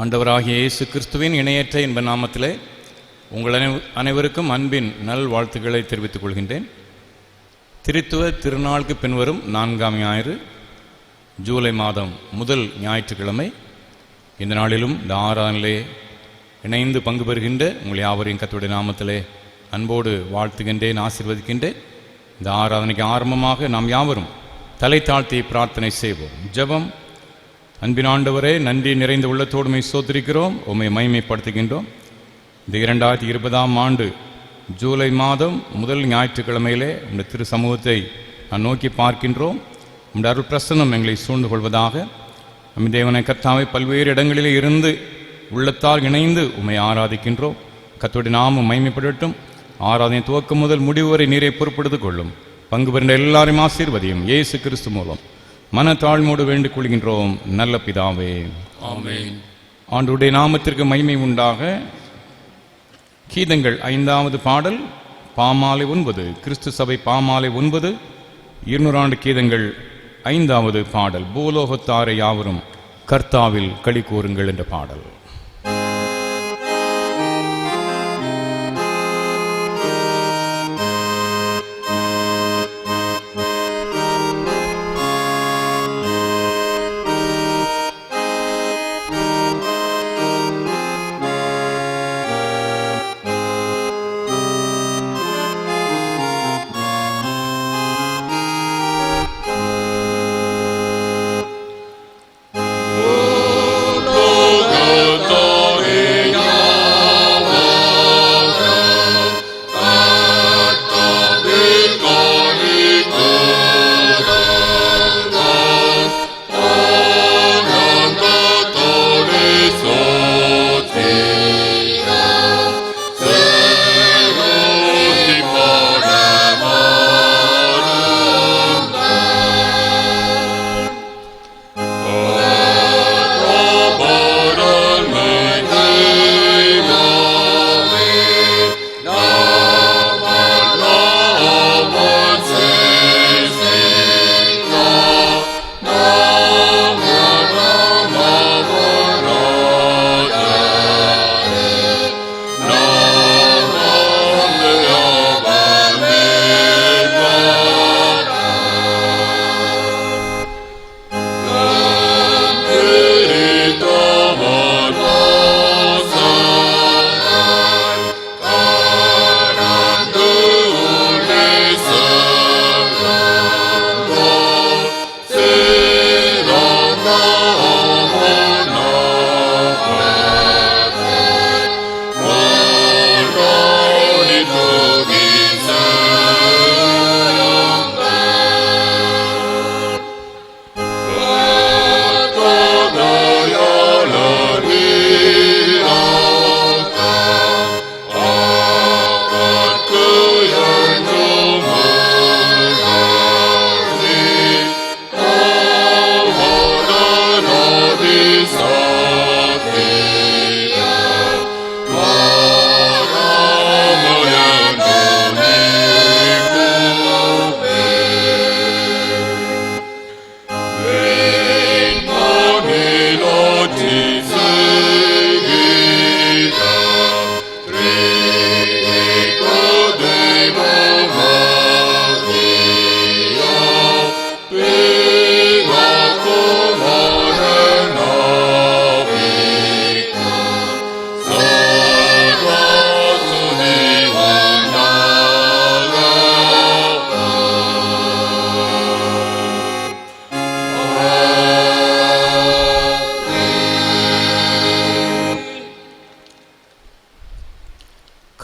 ஆண்டவராகிய இயேசு கிறிஸ்துவின் இணையற்ற இன்ப நாமத்திலே உங்கள் அனைவருக்கும் அன்பின் நல் வாழ்த்துக்களை தெரிவித்துக் கொள்கின்றேன். திருத்துவ திருநாளுக்கு பின்வரும் 4ஆம் ஞாயிறு ஜூலை மாதம் முதல் ஞாயிற்றுக்கிழமை. இந்த நாளிலும் இந்த ஆராதனையிலே இணைந்து பங்கு பெறுகின்ற உங்கள் யாவரையும் கர்த்தருடைய நாமத்திலே அன்போடு வாழ்த்துகின்றேன், ஆசீர்வதிக்கின்றேன். இந்த ஆராதனைக்கு ஆரம்பமாக நாம் யாவரும் தலை தாழ்த்தி பிரார்த்தனை செய்வோம். ஜெபம். அன்பின் ஆண்டவரே, நன்றி நிறைந்த உள்ளத்தோடு உம்மை ஸ்தோத்திரிக்கிறோம், உம்மை மகிமைப்படுத்துகின்றோம். இந்த 2020ஆம் ஆண்டு ஜூலை மாதம் முதல் ஞாயிற்றுக்கிழமையிலே உங்கள் திரு சமூகத்தை நான் நோக்கி பார்க்கின்றோம். உங்கள் அருள் பிரசன்னம் எங்களை சூழ்ந்து கொள்வதாக. நம்ம தேவனை கர்த்தாவை பல்வேறு இடங்களிலே இருந்து உள்ளத்தால் இணைந்து உம்மை ஆராதிக்கின்றோம். கர்த்தருடைய நாமம் மகிமைப்படட்டும். ஆராதனை துவக்கம் முதல் முடிவு வரை நீரை பொறுப்படுத்திக் கொள்ளும். பங்கு பெறுகின்ற எல்லாரையும் ஆசீர்வதியும். இயேசு கிறிஸ்து மூலம் மனத்தாழ்மோடு வேண்டிக் கொள்கின்றோம் நல்ல பிதாவே, ஆமென். ஆண்டவருடைய நாமத்திற்கு மகிமை உண்டாக. கீதங்கள் 5வது பாடல் பாமாலை 9, கிறிஸ்து சபை பாமாலை 9, 200 ஆண்டு கீதங்கள் 5வது பாடல் பூலோகத்தாரை யாவரும் கர்த்தாவில் களி கூறுங்கள் என்ற பாடல்.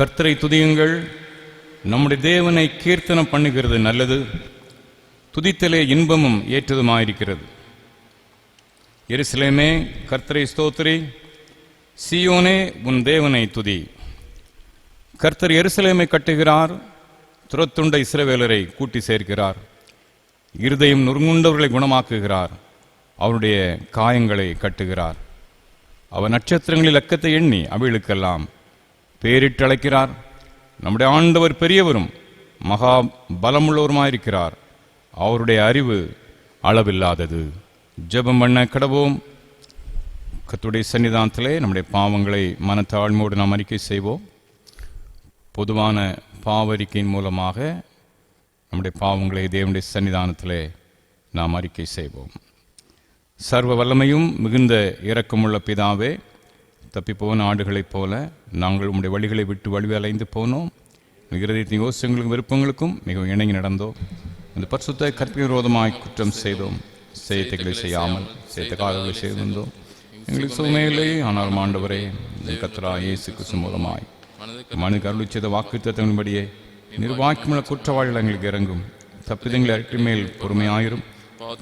கர்த்தரை துதியுங்கள். நம்முடைய தேவனை கீர்த்தனம் பண்ணுகிறது நல்லது, துதித்தலே இன்பமும் ஏற்றதுமாயிருக்கிறது. எருசலேமே கர்த்தரை ஸ்தோத்திரி, சீயோனே உன் தேவனை துதி. கர்த்தர் எருசலேமை கட்டுகிறார், துரத்துண்ட இஸ்ரவேலரை கூட்டி சேர்க்கிறார். இருதயம் நொறுங்குண்டவர்களை குணமாக்குகிறார், அவருடைய காயங்களை கட்டுகிறார். அவர் நட்சத்திரங்களில் அக்கத்தை எண்ணி அவைகளுக்கெல்லாம் பேரிட்டு அழைக்கிறார். நம்முடைய ஆண்டவர் பெரியவரும் மகா பலமுள்ளவருமாயிருக்கிறார், அவருடைய அறிவு அளவில்லாதது. ஜெபம் பண்ண கடவோம். கர்த்தருடைய சன்னிதானத்திலே நம்முடைய பாவங்களை மனத்தாழ்மையோடு நாம் அறிக்கை செய்வோம். பொதுவான பாவறிக்கையின் மூலமாக நம்முடைய பாவங்களை தேவனுடைய சன்னிதானத்திலே நாம் அறிக்கை செய்வோம். சர்வ வல்லமையும் மிகுந்த இரக்கமுள்ள பிதாவே, தப்பிப்போன ஆடுகளைப் போல நாங்கள் உம்முடைய வழிகளை விட்டு வழி அலைந்து போனோம். இருதயத்தின் யோசனைகளுக்கும் விருப்பங்களுக்கும் மிகவும் இணங்கி நடந்தோம். இந்த பரிசுத்த கற்பனை விரோதமாய் குற்றம் செய்தோம். செய்திகளை செய்யாமல் செய்த காரியங்களை செய்திருந்தோம். எங்களுக்கு சுகமே இல்லை. ஆனால் ஆண்டவரே, கர்த்தராகிய இயேசு கிறிஸ்து மூலமாய் மனுக்கு அருள் செய்த வாக்குத்தத்தங்களின்படியே நிர்வாகிக்குள்ள குற்றவாளிகள் எங்களுக்கு இறங்கும். தப்பிதங்களை அட்டி மேல் பொறுமையாயிரும்.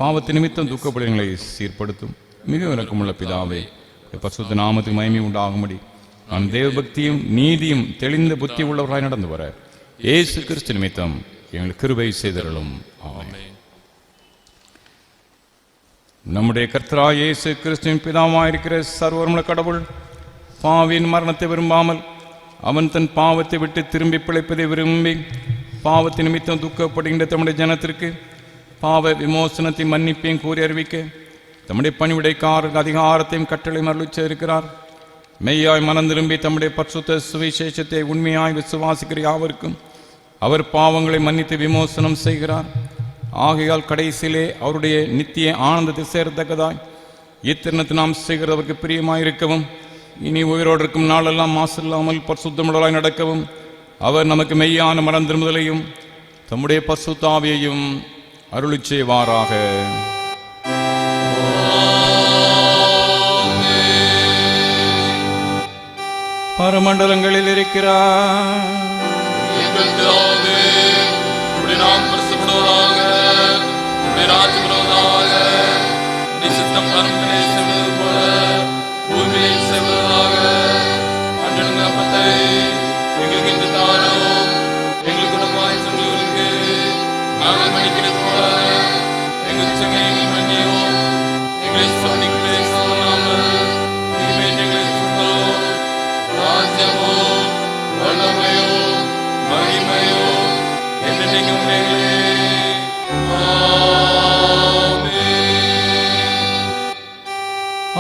பாவத்து நிமித்தம் துக்கப்படுகளை சீர்படுத்தும். மிக இறக்கமுள்ள பிதாவே, பரிசுத்த நாமத்துக்கு மகிமை உண்டாகும்படி நான் தேவ பக்தியும் நீதியும் தெளிந்த புத்தி உள்ளவராய் நடந்து வர இயேசு கிறிஸ்து நிமித்தம் எங்களுக்கு கிருபை செய்தருளும். ஆமென். நம்முடைய கர்த்தராகிய இயேசு கிறிஸ்துவின் பிதாவாயிருக்கிற சர்வவல்லமையுள்ள கடவுள் பாவியின் மரணத்தை விரும்பாமல் அவன் தன் பாவத்தை விட்டு திரும்பி பிழைப்பதை விரும்பி பாவத்தின் நிமித்தம் துக்கப்படுகின்ற தம்முடைய ஜனத்திற்கு பாவ விமோசனத்தை மன்னிப்பையும் கூறி அறிவிக்க தம்முடைய பணிவிடைக்காரருக்கு அதிகாரத்தையும் கட்டளையும் அருளிச்சிருக்கிறார். மெய்யாய் மனம் திரும்பி தம்முடைய பரிசுத்த சுவிசேஷத்தை உண்மையாய் விசுவாசிக்கிற யாவருக்கும் அவர் பாவங்களை மன்னித்து விமோசனம் செய்கிறார். ஆகையால் கடைசியிலே அவருடைய நித்திய ஆனந்தத்தை சேரத்தக்கதாய் இத்திருநத்தை நாம் செய்கிறவருக்கு பிரியமாயிருக்கவும் இனி உயிரோடு இருக்கும் நாளெல்லாம் மாசு இல்லாமல் பரிசுத்தமுள்ளவராய் நடக்கவும் அவர் நமக்கு மெய்யான மனம் திரும்புதலையும் தம்முடைய பரிசுத்த ஆவியையும் அருளிச் செய்வாராக. பரமண்டலங்களில் இருக்கிறார்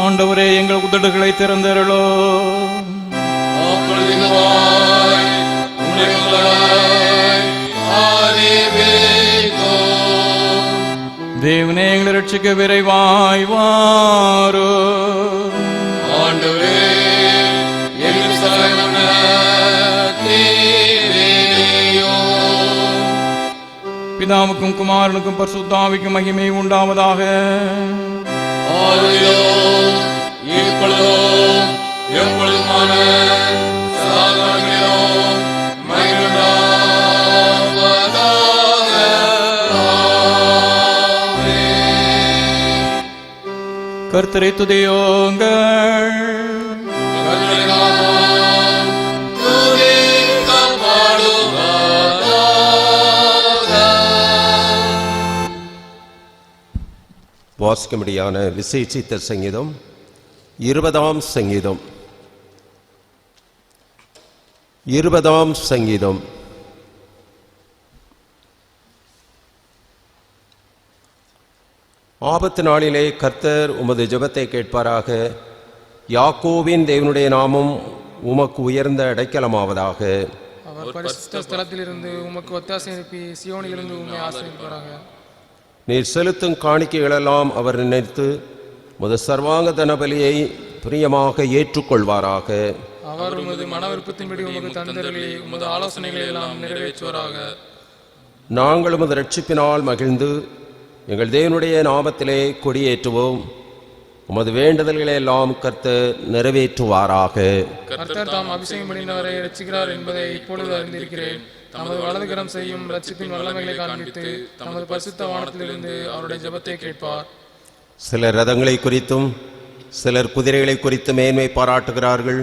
ஆண்டவரே, எங்கள் உதடுகளை திறந்தருளோ. தேவனே, எங்களை ரட்சிக்க விரைவாய் வாரோ. ஆண்டவரே, எங்கள் சரண பிதாவுக்கும் குமாரனுக்கும் பரிசுத்த ஆவிக்கும் மகிமை உண்டாவதாக. எப்பொழுதுமான கர்த்தரை துதியோங்கள். வாசிக்கும்படியான விசேஷித்த சங்கீதம் 20ஆம் சங்கீதம். 20ஆம் சங்கீதம். ஆபத்து நாளிலே கர்த்தர் உமது ஜெபத்தை கேட்பாராக. யாக்கோபின் தேவனுடைய நாமம் உமக்கு உயர்ந்த அடைக்கலமாவதாக. அவர் பரிசுத்த ஸ்தலத்திலிருந்து உமக்கு ஒத்தாசை அனுப்பி சியோனிலிருந்து உம்மை ஆசீர்வதிப்பாராக. நீர் செலுத்தும் காணிக்கைகளெல்லாம் அவர் நினைத்து உமது சர்வாங்க தனபலியை பிரியமாக ஏற்றுக்கொள்வாராக. அவர் உமது மன விருப்பத்தின்படி உமது தந்தர்களை உமது ஆலோசனைகளை எல்லாம் நிறைவேற்றுவாராக. நாங்கள் உமது ரட்சிப்பினால் மகிழ்ந்து எங்கள் தேவனுடைய நாமத்திலே கொடியேற்றுவோம். உமது வேண்டுதல்களை எல்லாம் கர்த்தர் நிறைவேற்றுவாராக. கர்த்தர் தாம் அபிஷேகம் பண்ணினவரை ரட்சிக்கிறார் என்பதை இப்பொழுது அறிந்திருக்கிறேன். தமது வலதுகரம் செய்யும் ரட்சிப்பின் வல்லமைகளை காண்பித்து தமது பரிசுத்த வானத்திலிருந்து அவருடைய ஜெபத்தை கேட்பார். சிலர் ரதங்களை குறித்தும் சிலர் குதிரைகளை குறித்து மேன்மை பாராட்டுகிறார்கள்.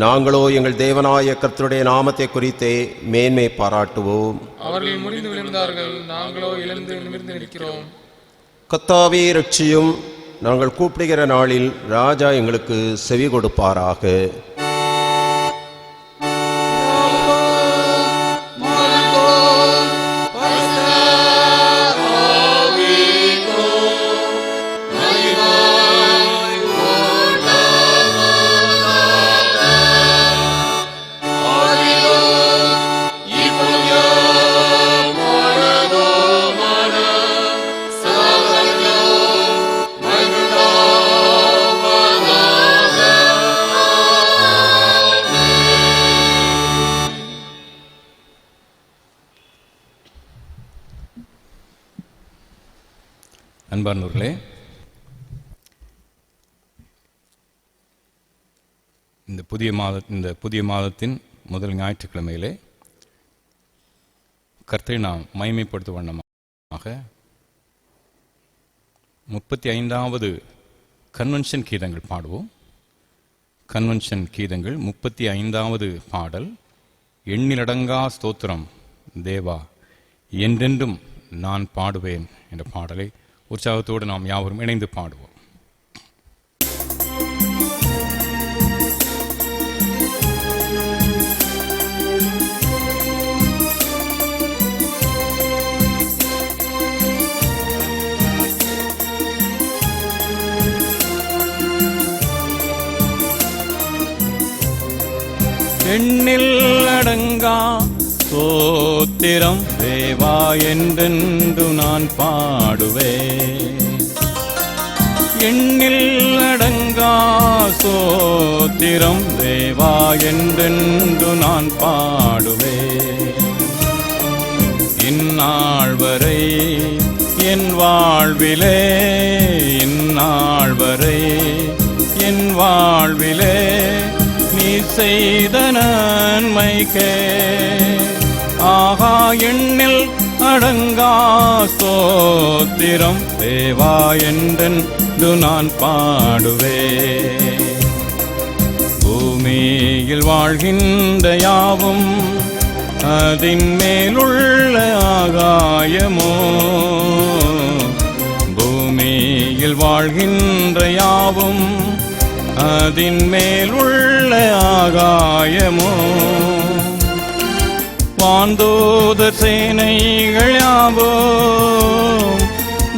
நாங்களோ எங்கள் தேவனாய கர்த்தருடைய நாமத்தை குறித்தே மேன்மை பாராட்டுவோம். அவர்கள் முறிந்து விழுந்தார்கள், நாங்களோ எழுந்து நிமிர்ந்து நிற்கிறோம். கர்த்தாவே ரட்சியும். நாங்கள் கூப்பிடுகிற நாளில் ராஜா எங்களுக்கு செவி கொடுப்பாராக. அன்பார்ந்தவர்களே, இந்த புதிய மாதத்தின் முதல் ஞாயிற்றுக்கிழமையிலே கர்த்தரை நாம் மகிமைப்படுத்தும் வண்ணமாக 35வது கன்வென்ஷன் கீதங்கள் பாடுவோம். கன்வென்ஷன் கீதங்கள் 35வது பாடல், எண்ணிலடங்கா ஸ்தோத்திரம் தேவா என்றென்றும் நான் பாடுவேன் என்ற பாடலை உற்சாகத்தோடு நாம் யாவரும் இணைந்து பாடுவோம். எண்ணில் அடங்கா ஸ்தோத்திரம் தேவா என்றென்று நான் பாடுவேன். எண்ணில் அடங்கா ஸ்தோத்திரம் தேவா என்றென்று நான் பாடுவேன். இந்நாள் வரை என் வாழ்விலே, இந்நாள் வரை என் வாழ்விலே நீ செய்த நன்மைக்கே ஆகா எண்ணில் அடங்கா ஸ்தோத்திரம் தேவா என்றென்று நான் பாடுவேன். பூமியில் வாழ்கின்ற யாவும் அதின் மேலுள்ள ஆகாயமோ, பூமியில் வாழ்கின்ற யாவும் அதின் மேலுள்ள ஆகாயமோ, வான்தூதர் சேனைகள் யாவோ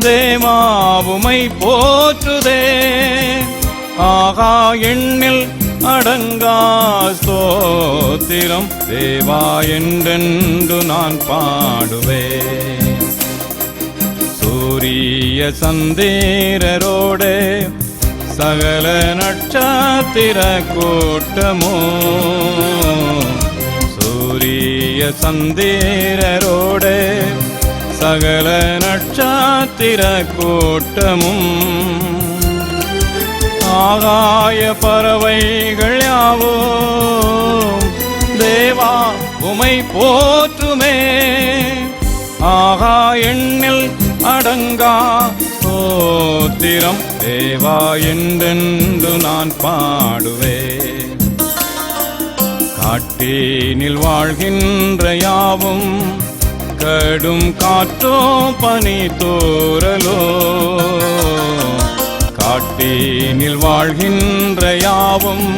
தேவாவுமை போற்றுதே. ஆகா எண்ணில் அடங்கா ஸ்தோத்திரம் தேவா என்றென்று நான் பாடுவேன். சூரிய சந்தேரரோடே சகல நட்சத்திர கூட்டமோ, சூரிய சந்தேரரோடே சகல நட்சத்திர கூட்டமும், ஆகாய பறவைகள் யாவோ தேவா உமை போற்றுமே. ஆகா எண்ணில் அடங்கா ஸ்தோத்திரம் தேவா என்றென்று நான் பாடுவேன். காட்டேனில் வாழ்கின்ற யாவும் கடும் காற்றோ பனி தோரலோ, காட்டேனில் வாழ்கின்ற யாவும்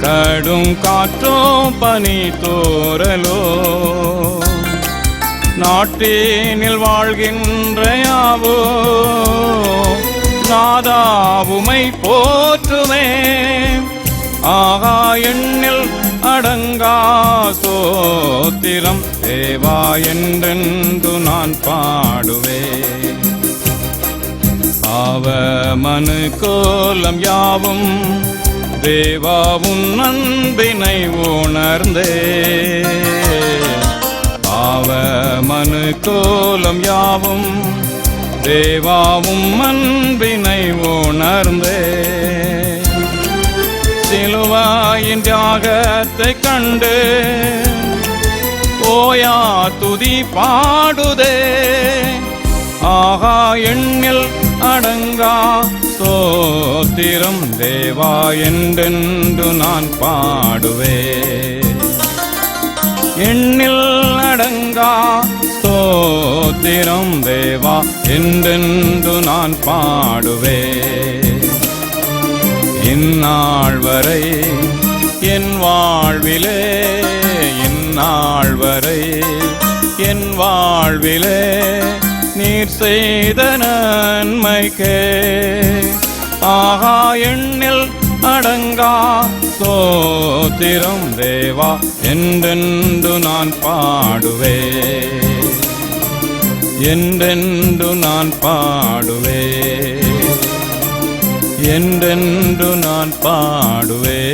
கடும் காற்றோ பனி தோரலோ, நாட்டேனில் வாழ்கின்ற யாவோ நாதாவுமை போற்றுமே. ஆகா எண்ணில் அடங்கா ஸ்தோத்திரம் தேவா என்றென்று நான் பாடுவேன். பாவமனு கோலம் யாவும் தேவா உன் அன்பினை உணர்ந்தே, பாவமனு கோலம் யாவும் தேவாவும் அன்பினை உணர்ந்தே, சிலுவாயின் தியாகத்தை கண்டு ஓயா துதி பாடுதே. ஆகா எண்ணில் அடங்கா ஸ்தோத்திரம் தேவா என்றென்று நான் பாடுவேன். எண்ணில் அடங்கா ஸ்தோத்திரம் தேவா என்றென்று நான் பாடுவேன். இந்நாள் வரை என் வாழ்விலே, இந்நாள் வரை என் வாழ்விலே நீர் செய்த நன்மைக்கே ஆகா எண்ணில் அடங்கா ஸ்தோத்திரம் தேவா என்றென்று நான் பாடுவேன். என்றென்று நான் பாடுவேன். என்றென்று நான் பாடுவேன்.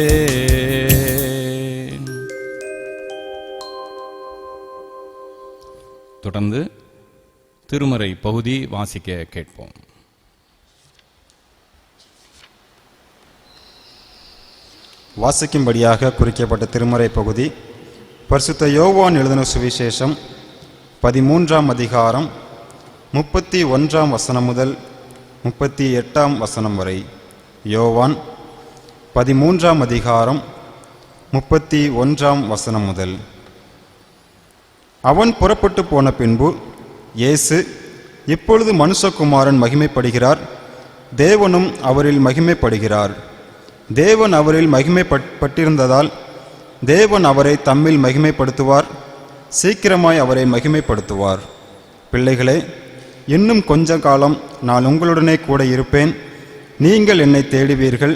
தொடர்ந்து திருமறை பகுதி வாசிக்க கேட்போம். வாசிக்கும்படியாக குறிக்கப்பட்ட திருமறை பகுதி பரிசுத்த யோவான் எழுதின சுவிசேஷம் 13ஆம் அதிகாரம் 31ஆம் வசனம் முதல் 38ஆம் வசனம் வரை. யோவான் 13ஆம் அதிகாரம் 31ஆம் வசனம் முதல். அவன் புறப்பட்டு போன பின்பு இயேசு, இப்பொழுது மனுஷகுமாரன் மகிமைப்படுகிறார், தேவனும் அவரில் மகிமைப்படுகிறார். தேவன் அவரில் மகிமைப்பட்டிருந்ததால் தேவன் அவரை தம்மில் மகிமைப்படுத்துவார், சீக்கிரமாய் அவரை மகிமைப்படுத்துவார். பிள்ளைகளே, இன்னும் கொஞ்ச காலம் நான் உங்களுடனே கூட இருப்பேன். நீங்கள் என்னை தேடுவீர்கள்,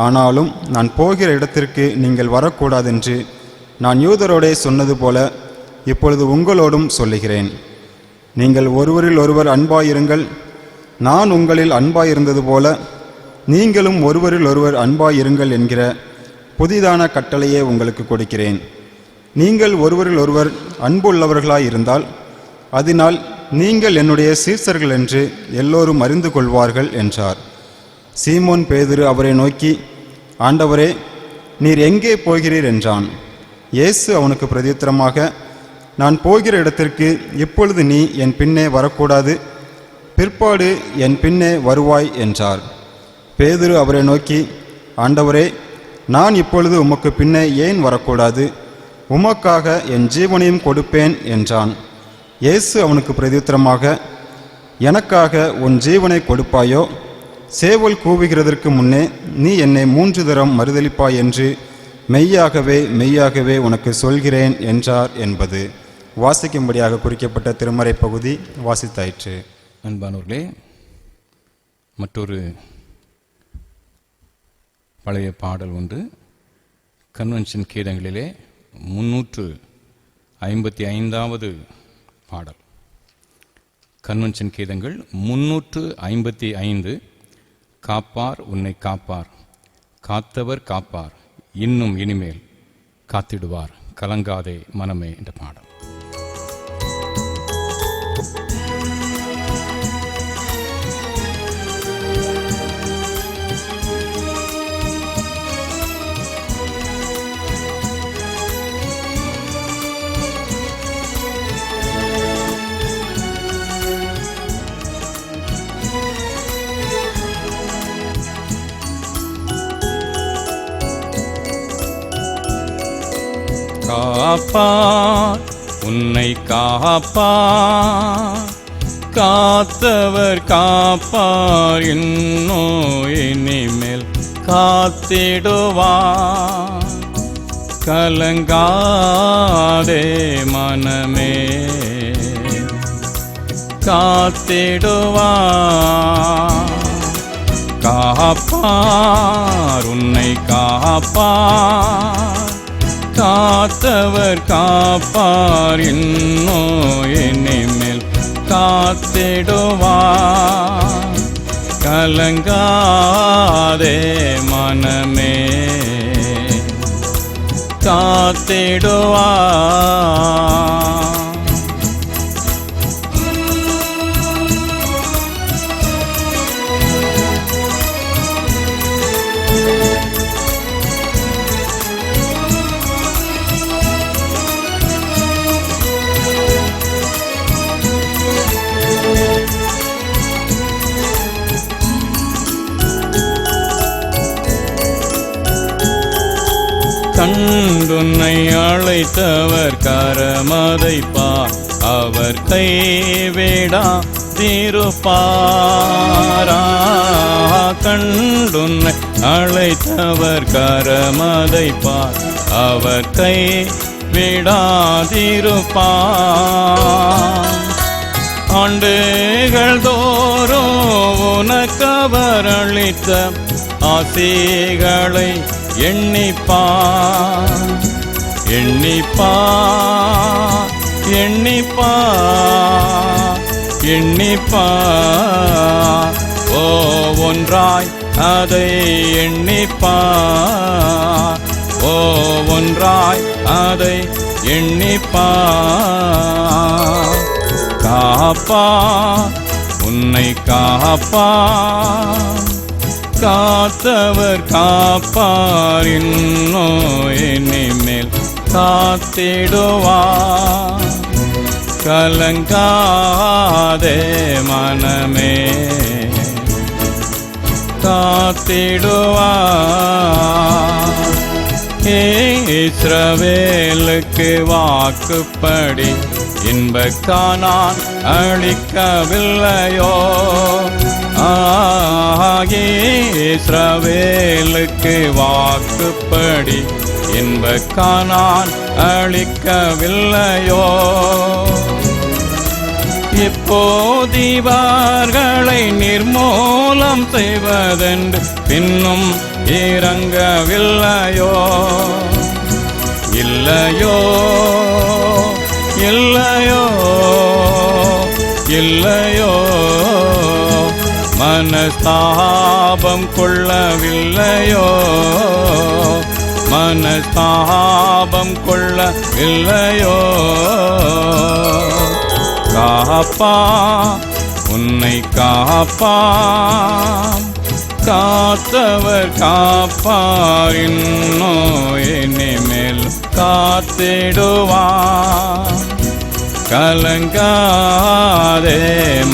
ஆனாலும் நான் போகிற இடத்திற்கு நீங்கள் வரக்கூடாதென்று நான் யூதரோடே சொன்னது போல இப்பொழுது உங்களோடும் சொல்லுகிறேன். நீங்கள் ஒருவரில் ஒருவர் அன்பாயிருங்கள். நான் உங்களில் அன்பாயிருந்தது போல நீங்களும் ஒருவரில் ஒருவர் அன்பாயிருங்கள் என்கிற புதிதான கட்டளையே உங்களுக்கு கொடுக்கிறேன். நீங்கள் ஒருவரில் ஒருவர் அன்புள்ளவர்களாயிருந்தால் அதனால் நீங்கள் என்னுடைய சீசர்கள் என்று எல்லோரும் அறிந்து கொள்வார்கள் என்றார். சீமோன் பேதுரு அவரை நோக்கி, ஆண்டவரே, நீர் எங்கே போகிறீர் என்றான். இயேசு அவனுக்கு பிரதியுத்தரமாக, நான் போகிற இடத்திற்கு இப்பொழுது நீ என் பின்னே வரக்கூடாது, பிற்பாடு என் பின்னே வருவாய் என்றார். பேதுரு அவரை நோக்கி, ஆண்டவரே, நான் இப்பொழுது உமக்கு பின்னே ஏன் வரக்கூடாது? உமக்காக என் ஜீவனையும் கொடுப்பேன் என்றான். இயேசு அவனுக்கு பிரதியுத்தரமாக, எனக்காக உன் ஜீவனை கொடுப்பாயோ? சேவல் கூவுகிறதற்கு முன்னே நீ என்னை 3 தரம் மறுதலிப்பாய் என்று மெய்யாகவே மெய்யாகவே உனக்கு சொல்கிறேன் என்றார் என்பது வாசிக்கும்படியாக குறிக்கப்பட்ட திருமறை பகுதி வாசித்தாயிற்று. அன்பானவர்களே, மற்றொரு பழைய பாடல் ஒன்று கன்வென்ஷன் கீதங்களிலே 355வது பாடல். கன்வென்ஷன் கீதங்கள் 355. காப்பார் உன்னை காப்பார், காத்தவர் காப்பார், இன்னும் இனிமேல் காத்திடுவார், கலங்காதே மனமே என்ற பாடல். காப்பார் உன்னை காப்பார், காத்தவர் காப்பார், இன்னோ இனிமேல் காத்திடுவார், கலங்காதே மனமே காத்திடுவார். காப்பார் உன்னை காப்பார், காத்தவர் காப்பார், இன்னோ இனிமேல் காத்திடுவார், கலங்காதே மனமே காத்திடுவார். கண்டுன்னை அழைத்தவர் கரமதைப்பார், அவர் கைவிடா திருப்பாரா. கண்டுன்னை அழைத்தவர் கரமதைப்பார், அவர் கைவிடா திருப்பார். ஆண்டுகள் தோறும் உனக்கவர் அளித்த ஆசைகளை எண்ணிப்பார், எண்ணிப்பார், எண்ணிப்பார், எண்ணிப்பார். ஓ ஒன்றாய் அதை எண்ணிப்பார், ஓ ஒன்றாய் அதை எண்ணிப்பார். காப்பார் உன்னை காப்பார், காத்தவர் காப்பார் இனிமேல் காத்திடுவார். கலங்காதே மனமே காத்திடுவார். இஸ்ரவேலுக்கு வாக்குப்படி இன்ப கானான் அளிக்கவில்லையோ? இஸ்ரவேலுக்கு வாக்குப்படி இன்ப கானான் அளிக்கவில்லையோ? இப்போதிவர்களை நிர்மூலம் செய்வதென்று பின்னும் இறங்கவில்லையோ? இல்லையோ இல்லையோ இல்லையோ, மனஸ்தாபம் கொள்ளவில்லையோ? மனஸ்தாபம் கொள்ளவில்லையோ? காப்பா உன்னை காப்பா, காத்தவர் காப்பார் இனிமேல் காத்திடுவார். கலங்காதே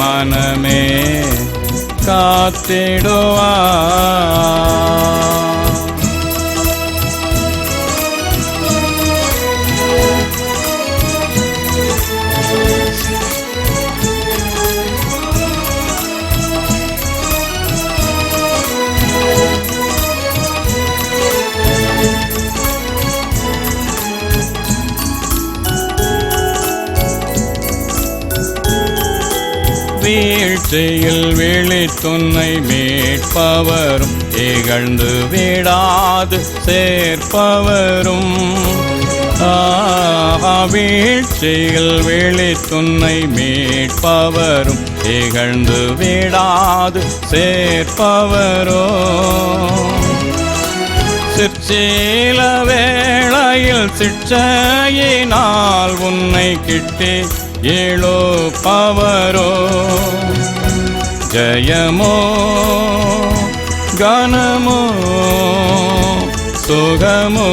மனமே காத்திடுவார். வீழ்ச்சியில் விழித்துன்னை மீட்பவரும் இகழ்ந்து விடாது சேர்ப்பவரும். வீழ்ச்சியில் விழித்துன்னை மீட்பவரும் இகழ்ந்து விடாது சேர்ப்பவரும். சிற்சீல வேளையில் சிற்சையினால் உன்னை கிட்டி எழுப்பவரோ? ஜெயமோ கனமோ சுகமோ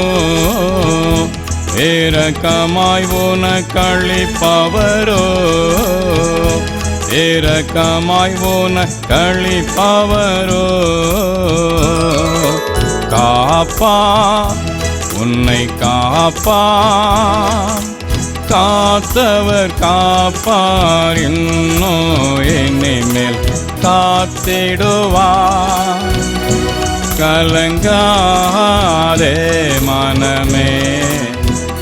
இரக்கமாய் உனக்களிப்பவரோ? இரக்கமாய் உனக்களிப்பவரோ? காப்பா உன்னை காப்பா, காத்தவர் காப்பார் இனிமேல் காத்திடுவார். கலங்காதே மனமே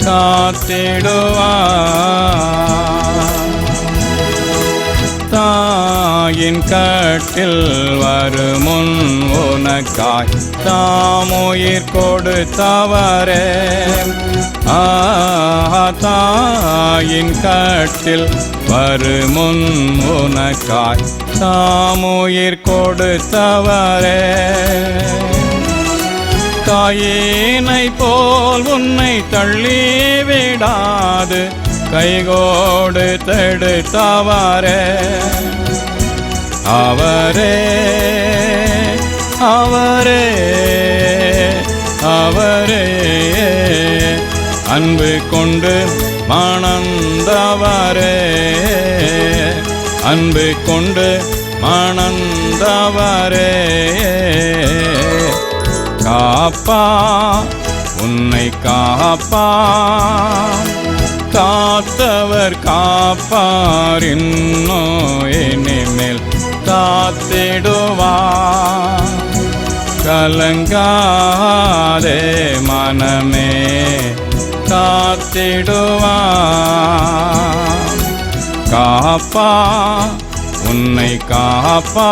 காத்திடுவார். தாயின் கட்டில் வருமுன் உனக்காய் தாமுயிர் கொடுத்தவரே. தாயின் கட்டில் வருமுன் உனக்காய் தாமுயிர் கொடுத்தவரே. தாயினை போல் உன்னை தள்ளிவிடாது கைகோடு தடுத்தவரே. அவரே அவரே அவரே அன்பு கொண்டு மணந்தவரே. அன்பு கொண்டு மணந்தவரே. காப்பா உன்னை காப்பா, காத்தவர் காப்பார் இனிமேல் காத்திடுவார். கலங்காதே மனமே காத்திடுவார். காப்பா உன்னை காப்பா,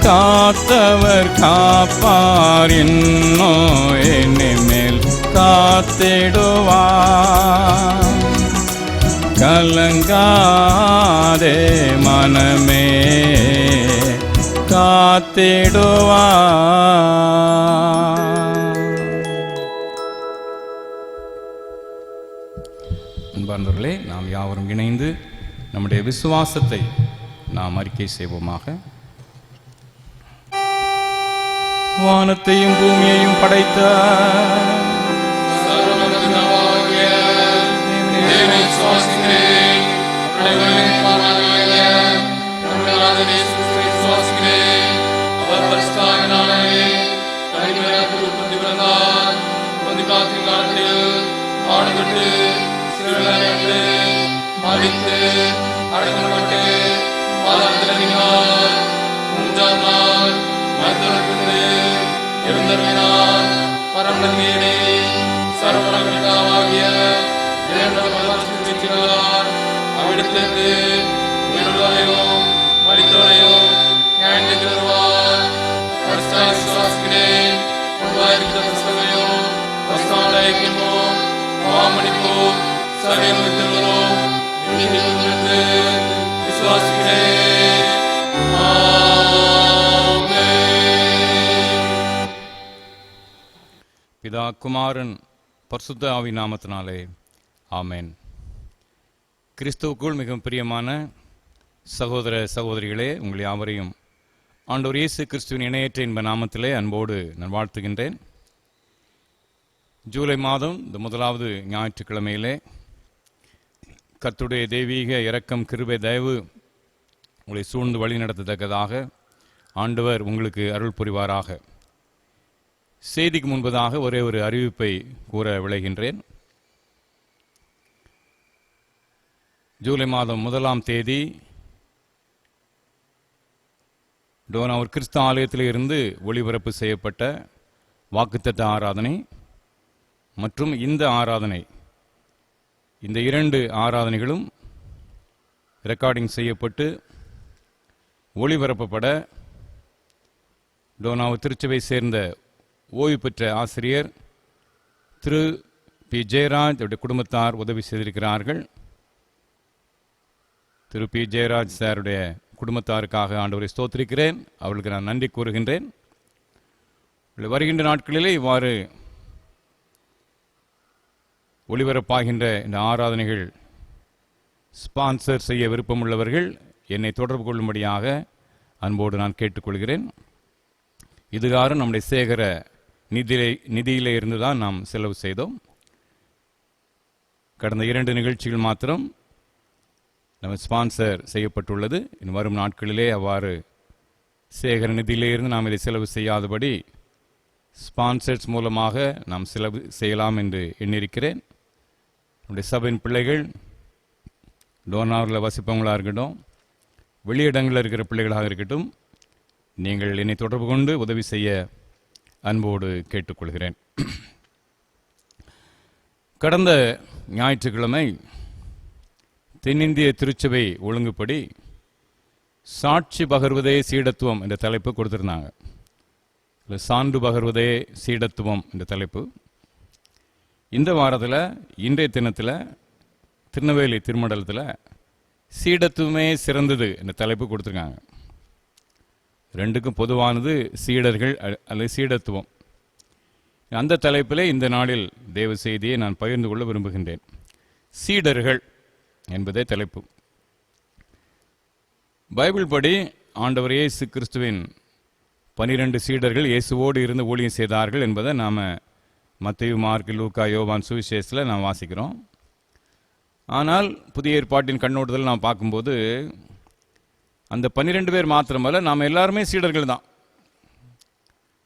காத்தவர் காப்பார் இனிமேல் காத்திடுவார். கலங்காதே மனமே காத்திடுவார். அன்பார்ந்தவர்களே, நாம் யாவரும் இணைந்து நம்முடைய விசுவாசத்தை நாம் அறிக்கை செய்வோமாக. வானத்தையும் பூமியையும் படைத்த சர்வவல்லவனாகிய தேவனை விசுவாசிக்கிறேன். அவருடைய குமாரனாகிய நம்முடைய நாதன் இயேசு கிறிஸ்துவை விசுவாசிக்கிறேன். அவர் பரிசுத்தாவினாலே கன்னிமரியாளுக்கு உற்பத்தி பிறந்தார். பொந்திபிலாத்தின் காலத்தில் பாடுபட்டு சிலுவையில் அறையப்பட்டு மரித்து அடக்கப்பட்டு பாதாளத்தில் இறங்கினார். மூன்றாம் நாள் மரித்தோரிலிருந்து எழுந்தருளினார். பரமநம்பியனை சர்வவல்லவனாகிய தேவனுடைய பரலோகத்தில் வீற்றிருக்கிறார். அவ்விடத்திலிருந்து உயிருள்ளவரையும் மரித்தோரையும் நியாயம் தருவார். பரிசுத்தரை விசுவாசிக்கிறேன். பொதுவாயிருக்கிற புஸ்தகத்தையும் பரிசுத்தவான்களை ஐக்கியமும் பாவமன்னிப்பும் சரீர விடுதலும் நித்தியமும் என்று விசுவாசிக்கிறேன். பிதா குமாரன் பரிசுத்த ஆவி நாமத்தினாலே ஆமென். கிறிஸ்துவுக்குள் மிகவும் பிரியமான சகோதர சகோதரிகளே, உங்கள் யாவரையும் ஆண்டவர் இயேசு கிறிஸ்துவின் இணையற்ற இன்ப நாமத்திலே அன்போடு நான் வாழ்த்துகின்றேன். ஜூலை மாதம் இந்த முதலாவது ஞாயிற்றுக்கிழமையிலே கர்த்தருடைய தெய்வீக இரக்கம் கிருபை தயவு உங்களை சூழ்ந்து வழி நடத்தத்தக்கதாக ஆண்டவர் உங்களுக்கு அருள் புரிவாராக. செய்திக்கு முன்பதாக ஒரே ஒரு அறிவிப்பை கூற விளைகின்றேன். ஜூலை மாதம் 1ஆம் தேதி டோனாவூர் கிறிஸ்து ஆலயத்தில் இருந்து ஒளிபரப்பு செய்யப்பட்ட வாக்குத்தத்த ஆராதனை மற்றும் இந்த ஆராதனை, இந்த 2 ஆராதனைகளும் ரெக்கார்டிங் செய்யப்பட்டு ஒளிபரப்பப்பட டோனாவூர் திருச்சபை சேர்ந்த ஓய்வு பெற்ற ஆசிரியர் திரு பி ஜெயராஜ் அவருடைய குடும்பத்தார் உதவி செய்திருக்கிறார்கள். திரு பி ஜெயராஜ் சாருடைய குடும்பத்தாருக்காக ஆண்டவரை ஸ்தோத்திரிக்கிறேன். அவர்களுக்கு நான் நன்றி கூறுகின்றேன். வருகின்ற நாட்களிலே இவ்வாறு ஒளிபரப்பாகின்ற இந்த ஆராதனைகள் ஸ்பான்சர் செய்ய விருப்பமுள்ளவர்கள் என்னை தொடர்பு கொள்ளும்படியாக அன்போடு நான் கேட்டுக்கொள்கிறேன். இதுகாரம் நம்முடைய சேகர நிதியிலே இருந்து தான் நாம் செலவு செய்தோம். கடந்த 2 நிகழ்ச்சிகள் மாத்திரம் நம்ம ஸ்பான்சர் செய்யப்பட்டுள்ளது. இன்னும் வரும் நாட்களிலே அவ்வாறு சேகர நிதியிலே இருந்து நாம் இதை செலவு செய்யாதபடி ஸ்பான்சர்ஸ் மூலமாக நாம் செலவு செய்யலாம் என்று எண்ணியிருக்கிறேன். நம்முடைய சபையின் பிள்ளைகள் டோனாவூரில் வசிப்பவங்களாக இருக்கட்டும், வெளியிடங்களில் இருக்கிற பிள்ளைகளாக இருக்கட்டும், நீங்கள் என்னை தொடர்பு கொண்டு உதவி செய்ய அன்போடு கேட்டுக்கொள்கிறேன். கடந்த ஞாயிற்றுக்கிழமை தென்னிந்திய திருச்சபை ஒழுங்குப்படி சாட்சி பகர்வதே சீடத்துவம் என்ற தலைப்பு கொடுத்திருந்தாங்க. சான்று பகர்வதே சீடத்துவம் என்ற தலைப்பு. இந்த வாரத்தில் இன்றைய தினத்தில் திருநெல்வேலி திருமண்டலத்தில் சீடத்துவமே சிறந்தது என்ற தலைப்பு கொடுத்துருக்காங்க. 2க்கும் பொதுவானது சீடர்கள் அல்லது சீடத்துவம். அந்த தலைப்பிலே இந்த நாளில் தேவ செய்தியை நான் பகிர்ந்து கொள்ள விரும்புகின்றேன். சீடர்கள் என்பதே தலைப்பு. பைபிள் படி ஆண்டவர் இயேசு கிறிஸ்துவின் 12 சீடர்கள் இயேசுவோடு இருந்து ஊழியம் செய்தார்கள் என்பதை நாம் மத்தேயு, மார்க்கு, லூக்கா, யோவான் சுவிசேஷத்தில் நாம் வாசிக்கிறோம். ஆனால் புதிய ஏற்பாட்டின் கண்ணோட்டத்தில் நாம் பார்க்கும்போது அந்த 12 பேர் மாத்திரமல்ல, நாம் எல்லாருமே சீடர்கள் தான்.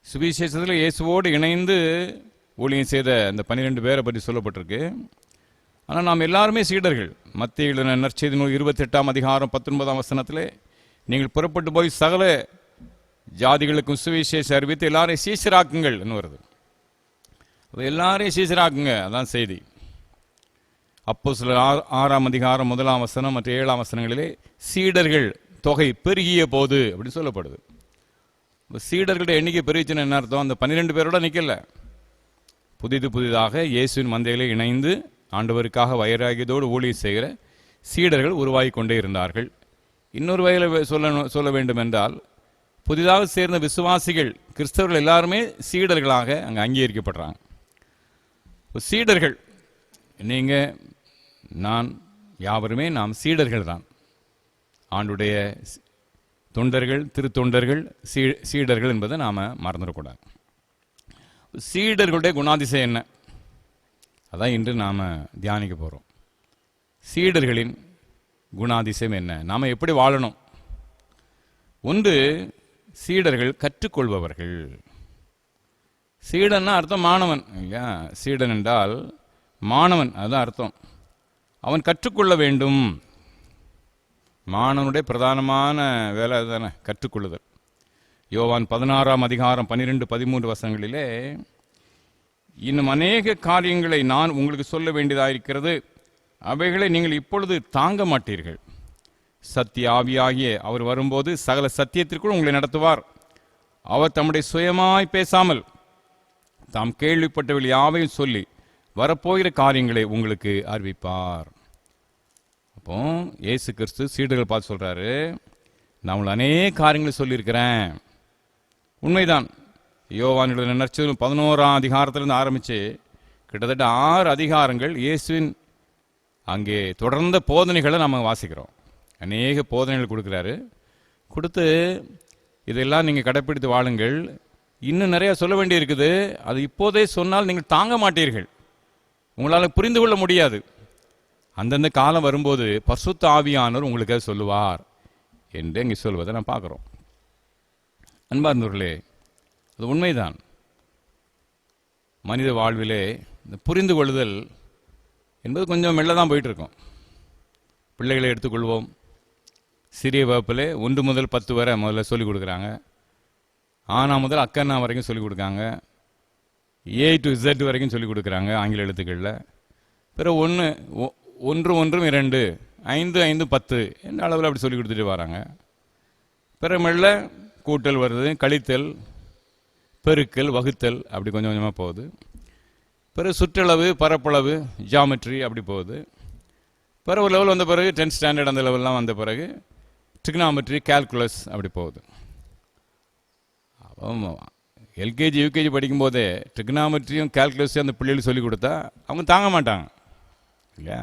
சுவிசேஷத்தில் இயேசுவோடு இணைந்து ஊழியம் செய்த அந்த 12 பேரை பற்றி சொல்லப்பட்டிருக்கு. ஆனால் நாம் எல்லாருமே சீடர்கள். மத்தேயு எழுதின நற்செய்தி நூல் 28ஆம் அதிகாரம் 19ஆம் வசனத்திலே, நீங்கள் புறப்பட்டு போய் சகல ஜாதிகளுக்கும் சுவிசேஷ அறிவித்து எல்லாரையும் சீசராக்குங்கள் என்று வருது. எல்லாரையும் சீசராக்குங்க, அதான் செய்தி. அப்போஸ்தலர் 6ஆம் அதிகாரம் 1ஆம் வசனம் மற்றும் 7ஆம் வசனங்களிலே சீடர்கள் தொகை பெருகிய போது அப்படின்னு சொல்லப்படுது. சீடர்களுடைய எண்ணிக்கை பெருகிச்சுன்னு என்ன அர்த்தம்? அந்த 12 பேரோட நிற்கல, புதிதாக இயேசுவின் மந்தையிலே இணைந்து ஆண்டவருக்காக வைராகியத்தோடு ஊழியம் செய்கிற சீடர்கள் உருவாகி கொண்டே இருந்தார்கள். இன்னொரு வகையில் சொல்ல வேண்டும் என்றால், புதிதாக சேர்ந்த விசுவாசிகள் கிறிஸ்தவர்கள் எல்லாருமே சீடர்களாக அங்கே அங்கீகரிக்கப்படுறாங்க. சீடர்கள் நீங்கள், நான், யாவருமே நாம் சீடர்கள் தான். ஆண்டுடைய தொண்டர்கள், திருத்தொண்டர்கள், சீடர்கள் என்பதை நாம் மறந்துடக்கூடாது. சீடர்களுடைய குணாதிசயம் என்ன? அதான் இன்று நாம் தியானிக்க போகிறோம். சீடர்களின் குணாதிசயம் என்ன? நாம் எப்படி வாழணும்? ஒன்று, சீடர்கள் கற்றுக்கொள்பவர்கள். சீடன்னா அர்த்தம் மாணவன் இல்லையா? சீடன் என்றால் மாணவன், அதுதான் அர்த்தம். அவன் கற்றுக்கொள்ள வேண்டும். மாணவனுடைய பிரதானமான வேலை அதுதானே, கற்றுக்கொள்ளுதல். யோவான் 16ஆம் அதிகாரம் 12-13 வசனங்களிலே, இன்னும் அநேக காரியங்களை நான் உங்களுக்கு சொல்ல வேண்டியதாயிருக்கிறது, அவைகளை நீங்கள் இப்பொழுது தாங்க மாட்டீர்கள். சத்திய ஆவியாகிய அவர் வரும்போது சகல சத்தியத்திற்குள் உங்களை நடத்துவார். அவர் தம்முடைய சுயமாய் பேசாமல் தாம் கேள்விப்பட்டவர்கள் யாவையும் சொல்லி வரப்போகிற காரியங்களை உங்களுக்கு அறிவிப்பார். அப்போ இயேசு கிறிஸ்து சீடர்கள் பார்த்து சொல்றாரு, நான் உங்களுக்கு அநேக காரியங்களை சொல்லியிருக்கிறேன். உண்மைதான். யோவானுடைய நற்செய்தி 11ஆம் அதிகாரத்திலிருந்து ஆரம்பித்து கிட்டத்தட்ட 6 அதிகாரங்கள் இயேசுவின் அங்கே தொடர்ந்த போதனைகளை நம்ம வாசிக்கிறோம். அநேக போதனைகள் கொடுக்குறாரு. கொடுத்து இதெல்லாம் நீங்கள் கடைப்பிடித்து வாழுங்கள், இன்னும் நிறைய சொல்ல வேண்டி இருக்குது, அது இப்போதே சொன்னால் நீங்கள் தாங்க மாட்டீர்கள், உங்களால் புரிந்து கொள்ள முடியாது. அந்தந்த காலம் வரும்போது பரிசுத்த ஆவியானவர் உங்களுக்கு அதை சொல்லுவார் என்று இங்கே சொல்வதை நான் பார்க்குறோம். அன்பார்ந்தவர்களே, அது உண்மைதான். மனித வாழ்விலே இந்த புரிந்து கொள்ளுதல் என்பது கொஞ்சம் மெல்ல தான் போயிட்டுருக்கோம். பிள்ளைகளை எடுத்துக்கொள்வோம். சிறிய வகுப்பில் 1 முதல் 10 வரை முதல்ல சொல்லிக் கொடுக்குறாங்க. ஆனா முதல் அக்கண்ணா வரைக்கும் சொல்லிக் கொடுக்காங்க. A to Z வரைக்கும் சொல்லிக் கொடுக்குறாங்க ஆங்கில எழுத்துக்களில். பிறகு 1, 1, 1, 2, 5, 5, 10 என்ற அளவில் அப்படி சொல்லிக் கொடுத்துட்டு வராங்க. பிறகு மெல்ல கூட்டல் வருது, கழித்தல், பெருக்கல், வகுத்தல், அப்படி கொஞ்சம் கொஞ்சமாக போகுது. பிறகு சுற்றளவு, பரப்பளவு, ஜியாமெட்ரி அப்படி போகுது. பிறகு ஒரு லெவல் வந்த பிறகு 10th ஸ்டாண்டர்ட் அந்த லெவல்லாம் வந்த பிறகு ட்ரிக்னாமெட்ரி, கால்குலஸ் அப்படி போகுது. அப்போ எல்கேஜி யூகேஜி படிக்கும்போதே ட்ரிக்னாமெட்ரியும் கால்குலஸையும் அந்த பிள்ளைகளுக்கு சொல்லிக் கொடுத்தா அவங்க தாங்க மாட்டாங்க இல்லையா?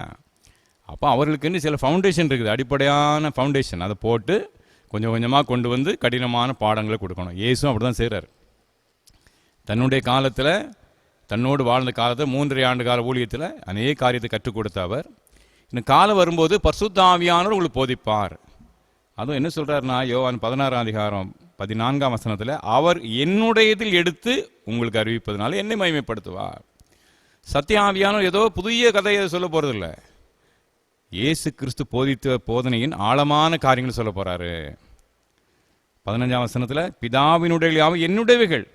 அப்போ அவர்களுக்குன்னு சில ஃபவுண்டேஷன் இருக்குது, அடிப்படையான ஃபவுண்டேஷன். அதை போட்டு கொஞ்சம் கொஞ்சமாக கொண்டு வந்து கடினமான பாடங்களை கொடுக்கணும். இயேசுவும் அப்படி தான் செய்கிறார். தன்னுடைய காலத்தில், தன்னோடு வாழ்ந்த காலத்தில் 3.5 ஆண்டு கால ஊழியத்தில் அநேக காரியத்தை கற்றுக் கொடுத்த அவர், இந்த காலம் வரும்போது பரிசுத்த ஆவியானவர் உங்களுக்கு போதிப்பார். அதுவும் என்ன சொல்கிறாருன்னா, யோவான் 16ஆம் அதிகாரம் 14ஆம் வசனத்தில், அவர் என்னுடையதில் எடுத்து உங்களுக்கு அறிவிப்பதனால என்னை மகிமைப்படுத்துவார். சத்திய ஆவியானவர் ஏதோ புதிய கதையை சொல்ல போகிறதில்ல, இயேசு கிறிஸ்து போதித்த போதனையின் ஆழமான காரியங்கள் சொல்ல போகிறாரு. 15ஆம் வசனத்தில், பிதாவினுடைய என்னுடையவைகள்,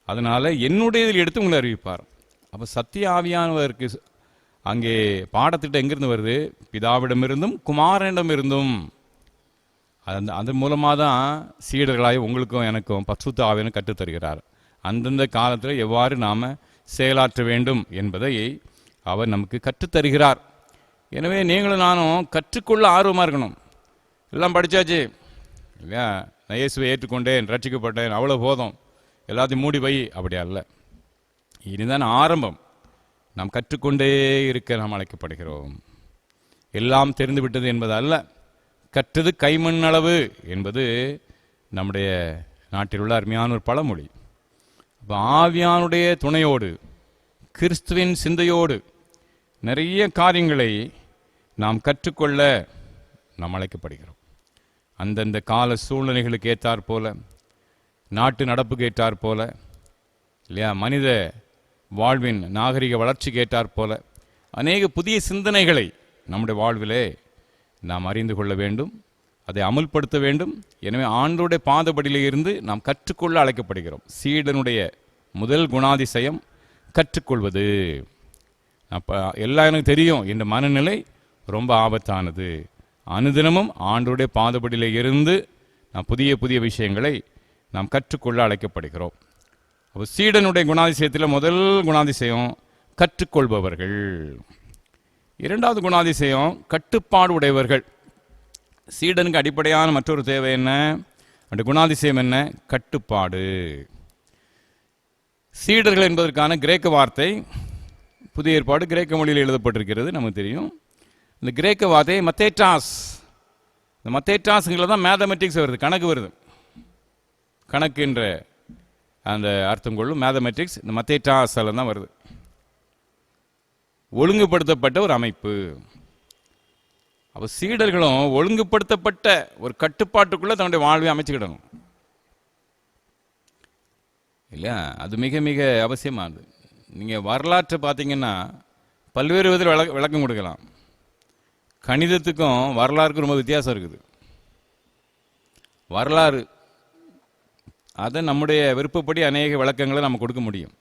அதனால் என்னுடையதில் எடுத்து உங்களை அறிவிப்பார். அப்போ சத்திய ஆவியானவருக்கு அங்கே பாடத்திட்டம் எங்கிருந்து வருது? பிதாவிடமிருந்தும் குமாரனிடமிருந்தும். அதன் மூலமாக தான் சீடர்களாக உங்களுக்கும் எனக்கும் பரிசுத்த ஆவியானவர் கற்றுத்தருகிறார். அந்தந்த காலத்தில் எவ்வாறு நாம் செயலாற்ற வேண்டும் என்பதை அவர் நமக்கு கற்றுத்தருகிறார். எனவே நீங்களும் நானும் கற்றுக்கொள்ள ஆர்வமாக இருக்கணும். எல்லாம் படித்தாச்சு இல்லையா, நான் இயேசுவை ஏற்றுக்கொண்டேன், ரட்சிக்கப்பட்டேன், அவ்வளோ போதும், எல்லாத்தையும் மூடி வை, அப்படியா இல்லை. இனிதான் ஆரம்பம். நாம் கற்றுக்கொண்டே இருக்க நாம் அழைக்கப்படுகிறோம். எல்லாம் தெரிந்து விட்டது என்பது அல்ல, கற்றது கைமண் அளவு என்பது நம்முடைய நாட்டில் உள்ள அருமையான ஒரு பழமொழி. அப்போ ஆவியானுடைய துணையோடு, கிறிஸ்துவின் சிந்தையோடு நிறைய காரியங்களை நாம் கற்றுக்கொள்ள நாம் அழைக்கப்படுகிறோம். அந்தந்த கால சூழ்நிலைகளுக்கு ஏற்றாற் போல, நாட்டு நடப்புக்கு ஏற்றாற் போல இல்லையா, மனித வாழ்வின் நாகரிக வளர்ச்சிக்கு ஏற்றாற் போல அநேக புதிய சிந்தனைகளை நம்முடைய வாழ்விலே நாம் அறிந்து கொள்ள வேண்டும், அதை அமுல்படுத்த வேண்டும். எனவே ஆண்டோடைய பாதபடியிலே இருந்து நாம் கற்றுக்கொள்ள அழைக்கப்படுகிறோம். சீடனுடைய முதல் குணாதிசயம் கற்றுக்கொள்வது. அப்போ எல்லாம் எனக்கு தெரியும் என்ற மனநிலை ரொம்ப ஆபத்தானது. அனுதினமும் ஆண்டோடைய பாதபடியிலே இருந்து நாம் புதிய புதிய விஷயங்களை நாம் கற்றுக்கொள்ள அழைக்கப்படுகிறோம். அப்போ சீடனுடைய குணாதிசயத்தில் முதல் குணாதிசயம் கற்றுக்கொள்பவர்கள். 2வது குணாதிசயம் கட்டுப்பாடு உடையவர்கள். சீடனுக்கு அடிப்படையான மற்றொரு தேவை என்ன? அந்த குணாதிசயம் என்ன? கட்டுப்பாடு. சீடர்கள் என்பதற்கான கிரேக்க வார்த்தை, புதிய ஏற்பாடு கிரேக்க மொழியில் எழுதப்பட்டிருக்கிறது, நமக்கு தெரியும். இந்த கிரேக்க வார்த்தை மத்தேட்டாஸ், இந்த மத்தேட்டாஸுங்களில் தான் மேத்தமெட்டிக்ஸ் வருது, கணக்கு வருது. கணக்கு என்ற அந்த அர்த்தம் கொள்ளும் மேத்தமெட்டிக்ஸ் இந்த மத்தேட்டாஸில் தான் வருது. ஒழுங்குபடுத்தப்பட்ட ஒரு அமைப்பு. அப்போ சீடர்களும் ஒழுங்குபடுத்தப்பட்ட ஒரு கட்டுப்பாட்டுக்குள்ளே தன்னுடைய வாழ்வை அமைச்சுக்கிடணும் இல்லையா? அது மிக மிக அவசியமானது. நீங்கள் வரலாற்றை பார்த்தீங்கன்னா பல்வேறு விதத்தில் விளக்கம் கொடுக்கலாம். கணிதத்துக்கும் வரலாறுக்கும் ரொம்ப வித்தியாசம் இருக்குது. வரலாறு அதை நம்முடைய விருப்பப்படி அநேக விளக்கங்களை நம்ம கொடுக்க முடியும்.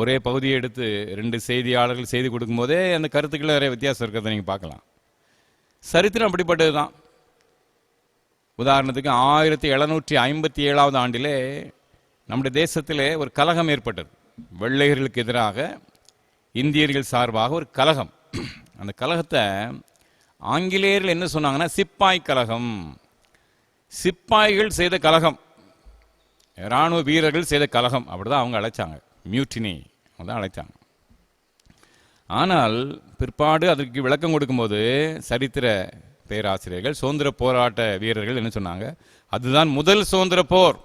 ஒரே பகுதியை எடுத்து 2 செய்தியாளர்கள் செய்தி கொடுக்கும்போதே அந்த கருத்துக்கள் நிறைய வித்தியாசம் இருக்கிறத நீங்கள் பார்க்கலாம். சரித்திரம் அப்படிப்பட்டது தான். உதாரணத்துக்கு 1757 ஆண்டிலே நம்முடைய தேசத்திலே ஒரு கலகம் ஏற்பட்டது. வெள்ளையர்களுக்கு எதிராக இந்தியர்கள் சார்பாக ஒரு கலகம். அந்த கலகத்தை ஆங்கிலேயர்கள் என்ன சொன்னாங்கன்னா சிப்பாய் கலகம். சிப்பாய்கள் செய்த கலகம், இராணுவ வீரர்கள் செய்த கலகம், அப்படிதான் அவங்க அழைச்சாங்க. மியூட்டினி தான் அழைத்தாங்க. ஆனால் பிற்பாடு அதற்கு விளக்கம் கொடுக்கும்போது சரித்திர பேராசிரியர்கள், சுதந்திர போராட்ட வீரர்கள் என்ன சொன்னாங்க, அதுதான் முதல் சுதந்திர போர்.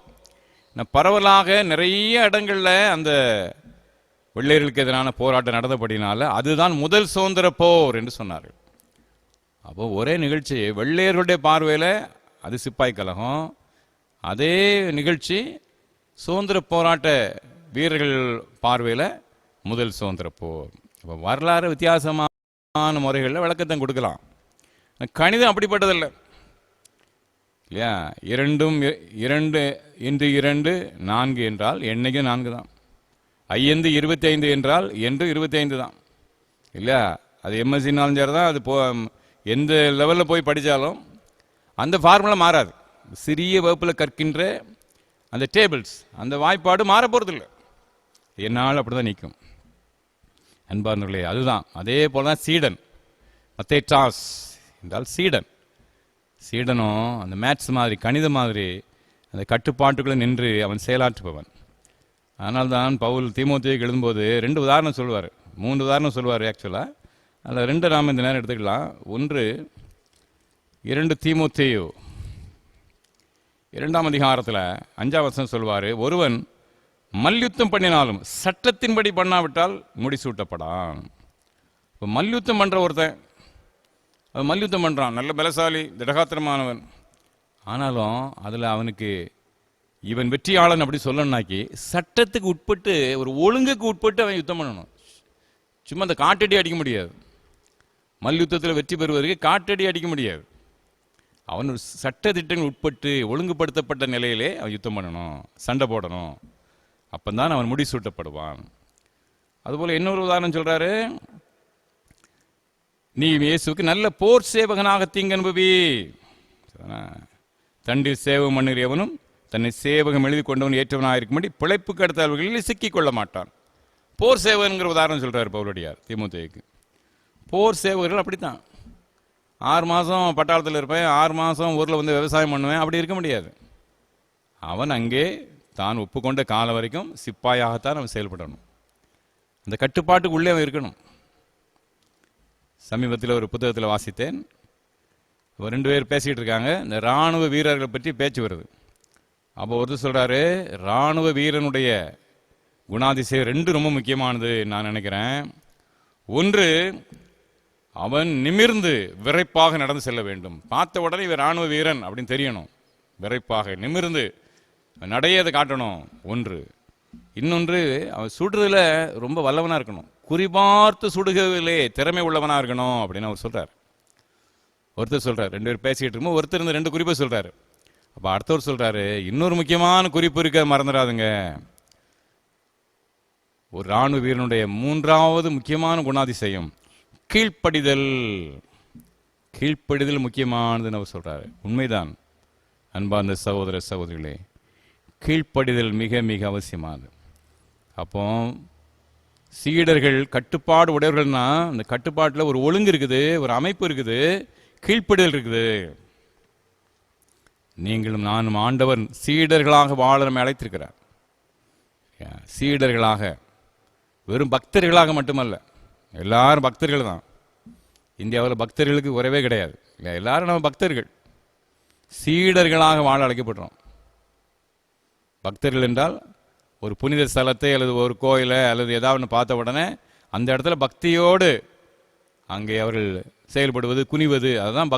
பரவலாக நிறைய இடங்களில் அந்த வெள்ளையர்களுக்கு எதிரான போராட்டம் நடந்தபடினால அதுதான் முதல் சுதந்திர போர் என்று சொன்னார்கள். அப்போ ஒரே நிகழ்ச்சி வெள்ளையர்களுடைய பார்வையில் அது சிப்பாய் கலகம், அதே நிகழ்ச்சி சுதந்திர போராட்ட வீரர்கள் பார்வையில் முதல் சுதந்திர போர். இப்போ வரலாறு வித்தியாசமான முறைகளில் விளக்கத்தை கொடுக்கலாம். கணிதம் அப்படிப்பட்டதில்லை இல்லையா? 2 × 2 4 என்றால் என்னைக்கும் 4 தான். 5 25 என்றால் என்று 25 தான் இல்லையா? அது எம்எஸ்சினாலும் சரி தான், அது எந்த லெவலில் போய் படித்தாலும் அந்த ஃபார்முலா மாறாது. சிறிய வகுப்பில் கற்கின்ற அந்த டேபிள்ஸ், அந்த வாய்ப்பாடு மாற போகிறதில்லை, என்னால் அப்படி தான் நிற்கும். அன்பார்ந்தவர்களே, அதுதான் அதே போல் தான் சீடன். மத்தேட்டாஸ் என்றால் சீடன். சீடனும் அந்த மேத்ஸ் மாதிரி, கணித மாதிரி அந்த கட்டுப்பாட்டுக்குள்ளே நின்று அவன் செயலாற்றுபவன். அதனால்தான் பவுல் தீமோத்தேயுக்கு எழுதும்போது 2 உதாரணம் சொல்லுவார், 3 உதாரணம் சொல்லுவார். ஆக்சுவலாக அதில் 2 நாம் இந்த நேரம் எடுத்துக்கலாம். 1 2 தீமோத்தேயு 2ஆம் அதிகாரத்தில் 5ஆம் வசனம் சொல்வார், ஒருவன் மல்யுத்தம் பண்ணினாலும் சட்டத்தின்படி பண்ணாவிட்டால் முடிசூட்டப்படான். இப்போ மல்யுத்தம் பண்ணுற ஒருத்தன் மல்யுத்தம் பண்ணுறான், நல்ல பலசாலி, திடகாத்திரமானவன். ஆனாலும் அதில் அவனுக்கு இவன் வெற்றியாளன் அப்படி சொல்லணும்னாக்கி சட்டத்துக்கு உட்பட்டு, ஒரு ஒழுங்குக்கு உட்பட்டு அவன் யுத்தம் பண்ணணும். சும்மா அந்த காட்டடி அடிக்க முடியாது. மல்யுத்தத்தில் வெற்றி பெறுவதற்கு காட்டடி அடிக்க முடியாது. அவன் ஒரு சட்ட திட்டங்கள் உட்பட்டு ஒழுங்குபடுத்தப்பட்ட நிலையிலே அவன் யுத்தம் பண்ணணும், சண்டை போடணும். அப்பந்தான் அவன் முடிசூட்டப்படுவான். அதுபோல் இன்னொரு உதாரணம் சொல்றாரு, நீ இயேசுக்கு நல்ல போர் சேவகனாக தீங்கு அனுபவி. தண்டில் சேவகம் பண்ணுகிறவனும் தன்னை சேவகம் எழுதி கொண்டவன் ஏற்றவனாக இருக்கும்படி பிழைப்புக்கு அடுத்தவர்களில் சிக்கிக் கொள்ள மாட்டான். போர் சேவகன்கிற உதாரணம் சொல்றாரு பவுலடியார் தீமோத்தேயுக்கு. போர் சேவகர்கள் அப்படித்தான். 6 மாதம் பட்டாளத்தில் இருப்பேன், 6 மாதம் ஊரில் வந்து விவசாயம் பண்ணுவேன், அப்படி இருக்க முடியாது. அவன் அங்கே தான் ஒப்புக்கொண்ட காலம் வரைக்கும் சிப்பாயாகத்தான் அவன் செயல்படணும். அந்த கட்டுப்பாட்டுக்கு உள்ளே அவன் இருக்கணும். சமீபத்தில் ஒரு புத்தகத்தில் வாசித்தேன், 2 பேர் பேசிக்கிட்டு இருக்காங்க, இந்த இராணுவ வீரர்களை பற்றி பேச்சு வருது. அப்போ ஒருத்தர் சொல்கிறாரு, இராணுவ வீரனுடைய குணாதிசயம் 2 ரொம்ப முக்கியமானது நான் நினைக்கிறேன். 1, அவன் நிமிர்ந்து விரைப்பாக நடந்து செல்ல வேண்டும். பார்த்த உடனே இவர் இராணுவ வீரன் அப்படின்னு தெரியணும். விரைப்பாக நிமிர்ந்து நடையதை காட்டணும் 1. இன்னொன்று, அவன் சுடுறதுல ரொம்ப வல்லவனாக இருக்கணும், குறிபார்த்து சுடுகிறதிலே திறமை உள்ளவனாக இருக்கணும் அப்படின்னு அவர் சொல்கிறார். ஒருத்தர் சொல்கிறார், 2 பேர் பேசிக்கிட்டு இருக்கும்போது ஒருத்தர் இந்த 2 குறிப்பை சொல்கிறாரு. அப்போ அடுத்தவர் சொல்கிறாரு, இன்னொரு முக்கியமான குறிப்பு இருக்க மறந்துடாதுங்க. ஒரு இராணுவ வீரனுடைய 3வது முக்கியமான குணாதிசயம் கீழ்ப்படிதல். கீழ்ப்படிதல் முக்கியமானதுன்னு அவர் சொல்கிறாரு. உண்மைதான் அன்பார்ந்த சகோதர சகோதரிகளே, கீழ்ப்படிதல் மிக மிக அவசியமானது. அப்போ சீடர்கள் கட்டுப்பாடு உடையவர்கள்னா அந்த கட்டுப்பாட்டில் ஒரு ஒழுங்கு இருக்குது, ஒரு அமைப்பு இருக்குது, கீழ்ப்படிதல் இருக்குது. நீங்களும் நானும் ஆண்டவர் சீடர்களாக வாழ நம்மை அழைத்திருக்கிறார். சீடர்களாக, வெறும் பக்தர்களாக மட்டுமல்ல, எல்லாரும் பக்தர்கள் தான். இந்தியாவில் பக்தர்களுக்கு குறைவே கிடையாது இல்லை, எல்லாரும் நம்ம பக்தர்கள். சீடர்களாக வாழ அழைக்கப்படுறோம். பக்தர்கள் என்றால் ஒரு புனித ஸ்தலத்தை அல்லது ஒரு கோயிலை அல்லது ஏதாவது ஒன்று பார்த்த உடனே அந்த இடத்துல பக்தியோடு அங்கே அவர்கள் செயல்படுவது, குனிவது, அதுதான்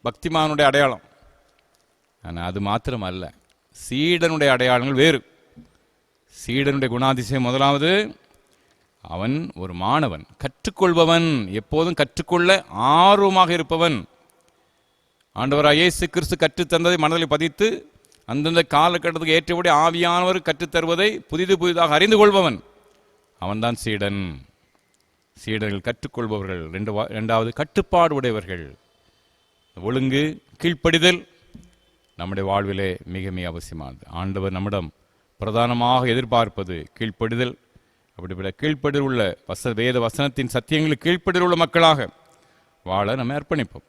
பக்திமானுடைய அடையாளம். ஆனால் அது மாத்திரம் அல்ல, சீடனுடைய அடையாளங்கள் வேறு. சீடனுடைய குணாதிசயம் முதலாவது, அவன் ஒரு மாணவன், கற்றுக்கொள்பவன், எப்போதும் கற்றுக்கொள்ள ஆர்வமாக இருப்பவன். ஆண்டவராக இயேசு கிறிஸ்து கற்றுத்தந்ததை மனதில் பதித்து அந்தந்த காலகட்டத்துக்கு ஏற்றபடி ஆவியானவர் கற்றுத்தருவதை புதிதாக அறிந்து கொள்பவன், அவன்தான் சீடன். சீடர்கள் கற்றுக்கொள்பவர்கள். இரண்டாவது கட்டுப்பாடு உடையவர்கள். ஒழுங்கு, கீழ்ப்படிதல் நம்முடைய வாழ்விலே மிக மிக அவசியமானது. ஆண்டவர் நம்மிடம் பிரதானமாக எதிர்பார்ப்பது கீழ்ப்படிதல். அப்படிப்பட்ட கீழ்ப்படிதல் உள்ள வேத வசனத்தின் சத்தியங்களுக்கு கீழ்ப்படிதல் உள்ள மக்களாக வாழ நம்ம அர்ப்பணிப்போம்.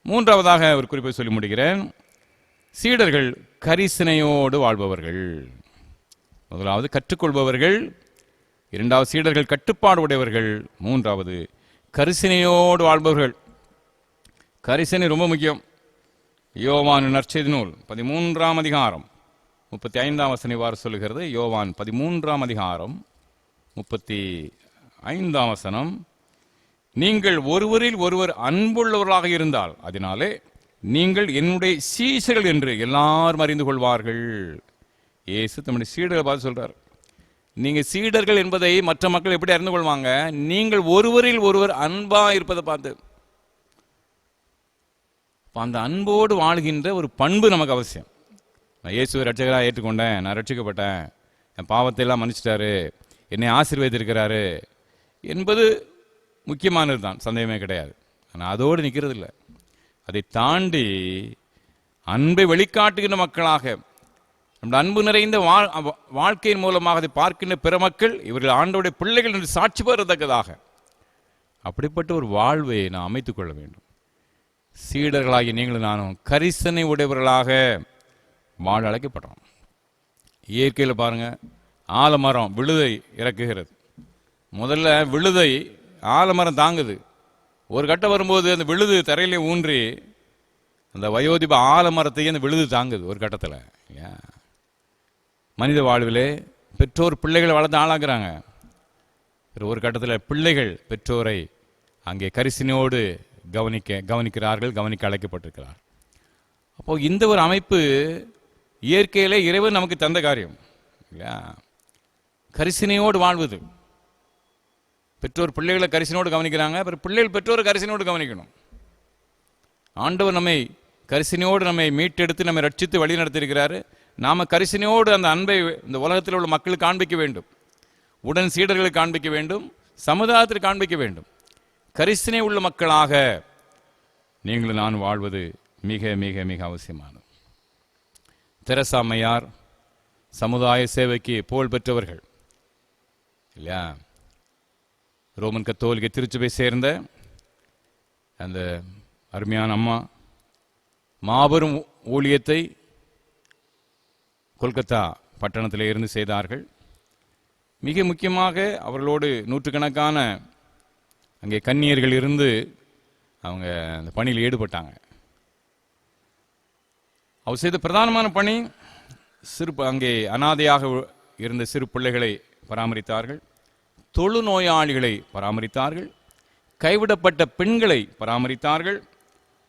மூன்றாவதாக ஒரு குறிப்பை சொல்லி முடிகிறேன். சீடர்கள் கரிசனையோடு வாழ்பவர்கள். முதலாவது கற்றுக்கொள்பவர்கள், இரண்டாவது சீடர்கள் கட்டுப்பாடு உடையவர்கள், மூன்றாவது கரிசனையோடு வாழ்பவர்கள். கரிசனை ரொம்ப முக்கியம். யோவான் நற்செய்தி நூல் 13ஆம் அதிகாரம் 35ஆம் வசனம் இவ்வாறு சொல்லுகிறது. யோவான் 13ஆம் அதிகாரம் 35ஆம் வசனம், நீங்கள் ஒருவரில் ஒருவர் அன்புள்ளவர்களாக இருந்தால் அதனாலே நீங்கள் என்னுடைய சீஷர்கள் என்று எல்லாரும் அறிந்து கொள்வார்கள். இயேசு தம்முடைய சீடர்களை பார்த்து சொல்றார், நீங்க சீடர்கள் என்பதை மற்ற மக்கள் எப்படி அறிந்து கொள்வாங்க? நீங்கள் ஒருவரில் ஒருவர் அன்பா இருப்பதை பார்த்து. அந்த அன்போடு வாழ்கின்ற ஒரு பண்பு நமக்கு அவசியம். நான் இயேசுவை ரட்சகராக ஏற்றுக்கொண்டேன், நான் ரட்சிக்கப்பட்டேன், என் பாவத்தை எல்லாம் மன்னிச்சிட்டாரு, என்னை ஆசீர்வதித்திருக்கிறாரு என்பது முக்கியமானது தான், சந்தேகமே கிடையாது. ஆனால் அதோடு நிற்கிறது இல்லை. அதை தாண்டி அன்பை வெளிக்காட்டுகின்ற மக்களாக, நம்முடைய அன்பு நிறைந்த வாழ்க்கையின் மூலமாக அதை பார்க்கின்ற பிற மக்கள் இவர்கள் ஆண்டவருடைய பிள்ளைகள் என்று சாட்சி பெறத்தக்கதாக அப்படிப்பட்ட ஒரு வாழ்வை நாம் அமைத்துக் கொள்ள வேண்டும். சீடர்களாகி நீங்களும் நானும் கரிசனை உடையவர்களாக வாழ அழைக்கப்படுறோம். இயற்கையில் பாருங்க, ஆலமரம் விழுதை இறக்குகிறது. முதல்ல விழுதை ஆலமரம் தாங்குது. ஒரு கட்டம் வரும்போது அந்த விழுது தரையிலே ஊன்றி அந்த வயோதிப ஆலமரத்தையே அந்த விழுது தாங்குது ஒரு கட்டத்தில். மனித வாழ்விலே பெற்றோர் பிள்ளைகளை வளர்த்து ஆளாக்குறாங்க. ஒரு கட்டத்தில் பிள்ளைகள் பெற்றோரை அங்கே கரிசனையோடு கவனிக்கிறார்கள், கவனிக்க அழைக்கப்பட்டிருக்கிறார். அப்போ இந்த ஒரு அமைப்பு இயற்கையிலே இறைவன் நமக்கு தந்த காரியம் இல்லையா? கரிசனையோடு வாழ்வது. பெற்றோர் பிள்ளைகளை கரிசனையோடு கவனிக்கிறாங்க, அப்புறம் பிள்ளைகள் பெற்றோரை கரிசனையோடு கவனிக்கணும். ஆண்டவர் நம்மை கரிசனையோடு நம்மை மீட்டெடுத்து நம்மை ரட்சித்து வழி நடத்தியிருக்கிறாரு. நாம் கரிசனையோடு அந்த அன்பை இந்த உலகத்தில் உள்ள மக்களுக்கு காண்பிக்க வேண்டும், உடன் சீடர்களுக்கு காண்பிக்க வேண்டும், சமுதாயத்திற்கு காண்பிக்க வேண்டும். கரிசனை உள்ள மக்களாக நீங்களும் நான் வாழ்வது மிக மிக மிக அவசியமானது. தெரசா அம்மையார் சமுதாய சேவைக்கு புகழ் பெற்றவர்கள் இல்லையா? ரோமன் கத்தோலிக்க திருச்சபை சேர்ந்த அந்த அருமையான அம்மா மாபெரும் ஊழியத்தை கொல்கத்தா பட்டணத்தில் இருந்து செய்தார்கள். மிக முக்கியமாக அவர்களோடு நூற்றுக்கணக்கான அங்கே கன்னியர்கள் இருந்து அவங்க அந்த பணியில் ஈடுபட்டாங்க. அவர் செய்த பிரதானமான பணி அங்கே அனாதையாக இருந்த சிறு பிள்ளைகளை பராமரித்தார்கள், தொழுநோயாளிகளை பராமரித்தார்கள், கைவிடப்பட்ட பெண்களை பராமரித்தார்கள்,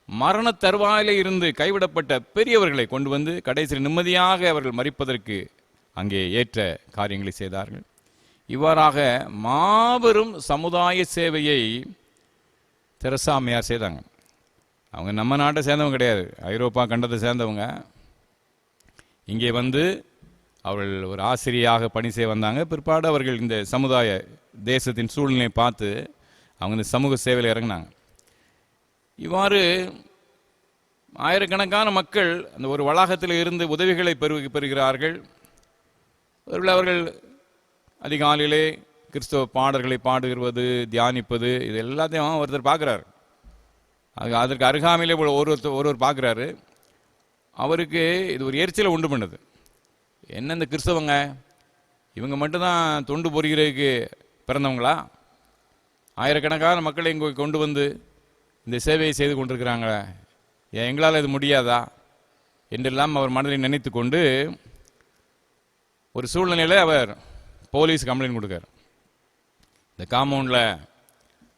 மரண தருவாயிலே இருந்து கைவிடப்பட்ட பெரியவர்களை கொண்டு வந்து கடைசியில் நிம்மதியாக அவர்கள் மரிப்பதற்கு அங்கே ஏற்ற காரியங்களை செய்தார்கள். இவ்வாறாக மாபெரும் சமுதாய சேவையை தெரசா அம்மையார் செய்தாங்க. அவங்க நம்ம நாட்டை சேர்ந்தவங்க கிடையாது, ஐரோப்பா கண்டத்தை சேர்ந்தவங்க. இங்கே வந்து அவர்கள் ஒரு ஆசிரியராக பணி செய்ய வந்தாங்க. பிற்பாடு அவர்கள் இந்த சமுதாய தேசத்தின் சூழ்நிலையை பார்த்து அவங்க இந்த சமூக சேவையில் இறங்கினாங்க. இவ்வாறு ஆயிரக்கணக்கான மக்கள் அந்த ஒரு வளாகத்தில் இருந்து உதவிகளை பெறுகிறார்கள். அவர்கள் அதிகாலையிலே கிறிஸ்தவ பாடல்களை பாடுகிறது, தியானிப்பது, இது எல்லாத்தையும் ஒருத்தர் பார்க்குறாரு. அதற்கு அருகாமையிலே ஒருவர் பார்க்குறாரு. அவருக்கு இது ஒரு எரிச்சலை உண்டு பண்ணுது. என்ன இந்த கிறிஸ்தவங்க இவங்க மட்டும்தான் தொண்டு பொறுகிறதுக்கு பிறந்தவங்களா? ஆயிரக்கணக்கான மக்களை இங்கே கொண்டு வந்து இந்த சேவையை செய்து கொண்டிருக்கிறாங்க, ஏன் எங்களால் இது முடியாதா என்றெல்லாம் அவர் மனதில் நினைத்து கொண்டு ஒரு சூழ்நிலையில் அவர் போலீஸ் கம்ப்ளைண்ட் கொடுக்கார். இந்த காம்பவுண்டில்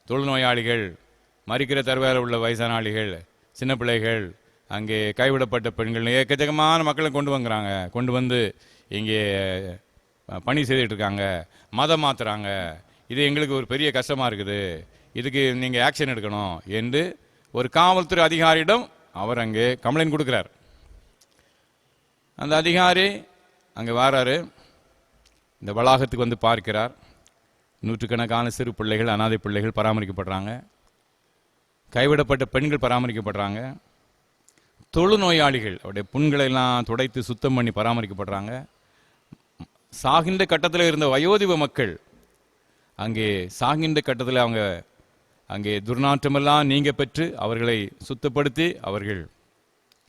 தொழுநோயாளிகள், மறிக்கிற தருவாயில் உள்ள வயசானாளிகள், சின்ன பிள்ளைகள், அங்கே கைவிடப்பட்ட பெண்கள், எக்கச்சக்கமான மக்களை கொண்டு வந்து இங்கே பணி செய்துட்டு இருக்காங்க, மதம் மாற்றுறாங்க, இது எங்களுக்கு ஒரு பெரிய கஷ்டமாக இருக்குது, இதுக்கு நீங்கள் ஆக்ஷன் எடுக்கணும் என்று ஒரு காவல்துறை அதிகாரியிடம் அவர் அங்கே கம்ப்ளைண்ட் கொடுக்குறார். அந்த அதிகாரி அங்கே வராரு, இந்த வளாகத்துக்கு வந்து பார்க்கிறார். நூற்றுக்கணக்கான சிறு பிள்ளைகள், அனாதை பிள்ளைகள் பராமரிக்கப்படுறாங்க, கைவிடப்பட்ட பெண்கள் பராமரிக்கப்படுறாங்க, தொழுநோயாளிகள் அவருடைய புண்களை எல்லாம் துடைத்து சுத்தம் பண்ணி பராமரிக்கப்படுறாங்க, சாகின்ற கட்டத்தில் இருந்த வயோதிப மக்கள் அங்கே சாகின்ற கட்டத்தில் அவங்க அங்கே துர்நாற்றமெல்லாம் நீங்க பெற்று அவர்களை சுத்தப்படுத்தி அவர்கள்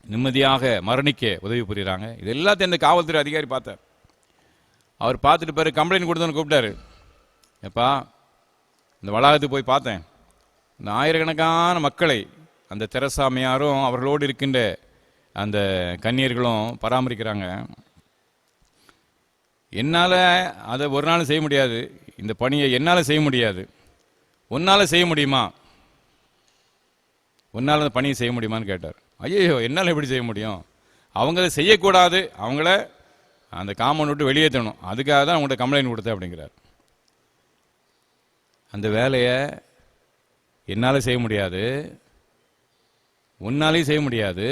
நிம்மதியாக மரணிக்க உதவி புரிகிறாங்க. இது எல்லாத்தையும் இந்த காவல்துறை அதிகாரி பார்த்தார். அவர் பார்த்துட்டு பிறகு கம்ப்ளைண்ட் கொடுத்தோன்னு கூப்பிட்டாரு, எப்பா இந்த வளாகத்துக்கு போய் பார்த்தேன், இந்த ஆயிரக்கணக்கான மக்களை அந்த தெரசாமியாரும் அவர்களோடு இருக்கின்ற அந்த கன்னியர்களும் பராமரிக்கிறாங்க, என்னால் அதை ஒரு நாள் செய்ய முடியாது, இந்த பணியை என்னால் செய்ய முடியாது, உன்னால் செய்ய முடியுமா, உன்னால் அந்த பணியை செய்ய முடியுமான்னு கேட்டார். ஐயோ என்னால் எப்படி செய்ய முடியும், அவங்க அதை செய்யக்கூடாது, அவங்கள அந்த காம்பவுண்ட் விட்டு வெளியேற்றணும், அதுக்காக தான் அவங்கள்ட்ட கம்ப்ளைண்ட் கொடுத்தேன் அப்படிங்கிறார். அந்த வேலையை என்னால் செய்ய முடியாது, உன்னாலையும் செய்ய முடியாது,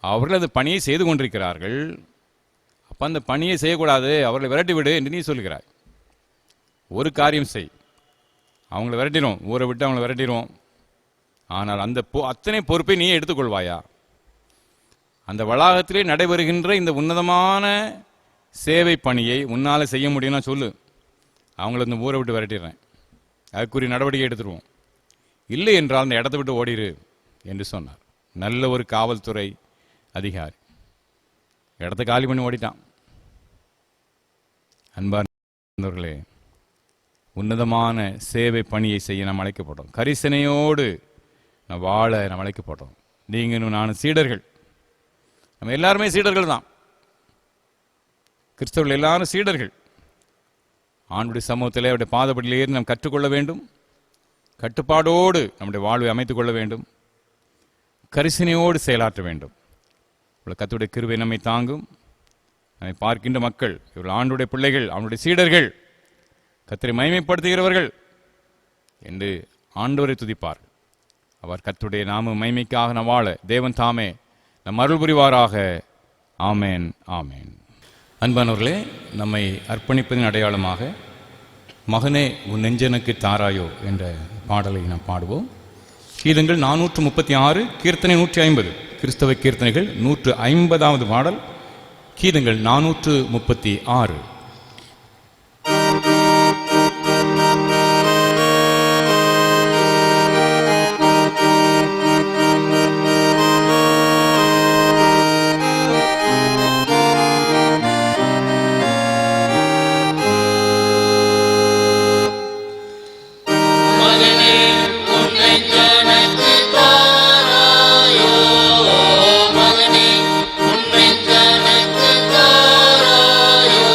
அவர்கள் அந்த பணியை செய்து கொண்டிருக்கிறார்கள், அப்போ அந்த பணியை செய்யக்கூடாது, அவர்களை விரட்டி விடு என்று நீ சொல்கிறாய். ஒரு காரியம் செய், அவங்கள விரட்டிடும், ஊரை விட்டு அவங்கள விரட்டிடும், ஆனால் அந்த அத்தனை பொறுப்பை நீ எடுத்துக்கொள்வாயா? அந்த வளாகத்திலே நடைபெறுகின்ற இந்த உன்னதமான சேவை பணியை உன்னால் செய்ய முடியும்னா சொல்லு, அவங்கள இந்த ஊரை விட்டு விரட்டிடுறேன், அதுக்குரிய நடவடிக்கை எடுத்துருவோம், இல்லை என்றால் அந்த இடத்த விட்டு ஓடிடு என்று சொன்னார். நல்ல ஒரு காவல்துறை அதிகாரி இடத்த காலி பண்ணி ஓடிட்டான். அன்பார்ந்தவர்களே, உன்னதமான சேவை பணியை செய்ய நாம் அழைக்கப்பட்டோம், கரிசனையோடு நாம் வாழ நாம் அழைக்கப்பட்டோம். நீங்களும் நானும் சீடர்கள், நம்ம எல்லாருமே சீடர்கள் தான், கிறிஸ்தவர்கள் எல்லாரும் சீடர்கள். ஆண்டுடைய சமூகத்திலே அவருடைய பாதப்படியில் ஏறி நாம் கற்றுக்கொள்ள வேண்டும், கட்டுப்பாடோடு நம்முடைய வாழ்வை அமைத்துக் கொள்ள வேண்டும், கரிசனையோடு செயலாற்ற வேண்டும். கர்த்தருடைய கிருபை நம்மை தாங்கும். நம்மை பார்க்கின்ற மக்கள் இவர்கள் ஆண்டுடைய பிள்ளைகள், அவனுடைய சீடர்கள், கர்த்தரை மகிமைப்படுத்துகிறவர்கள் என்று ஆண்டவரை துதிப்பார். அவர் கர்த்தருடைய நாம மகிமைக்காக நாம் வாழ தேவன் தாமே நம் அருள் புரிவாராக. ஆமேன், ஆமேன். அன்பானவர்களே, நம்மை அர்ப்பணிப்பதின் அடையாளமாக மகனே உன் நெஞ்சனுக்கு தாராயோ என்ற பாடலை நாம் பாடுவோம். கீதங்கள் 436, கீர்த்தனை 150, கிறிஸ்தவ கீர்த்தனைகள் 150வது பாடல், கீதங்கள் 436. மகனே உன்னை ஜனக்கு தாராயோ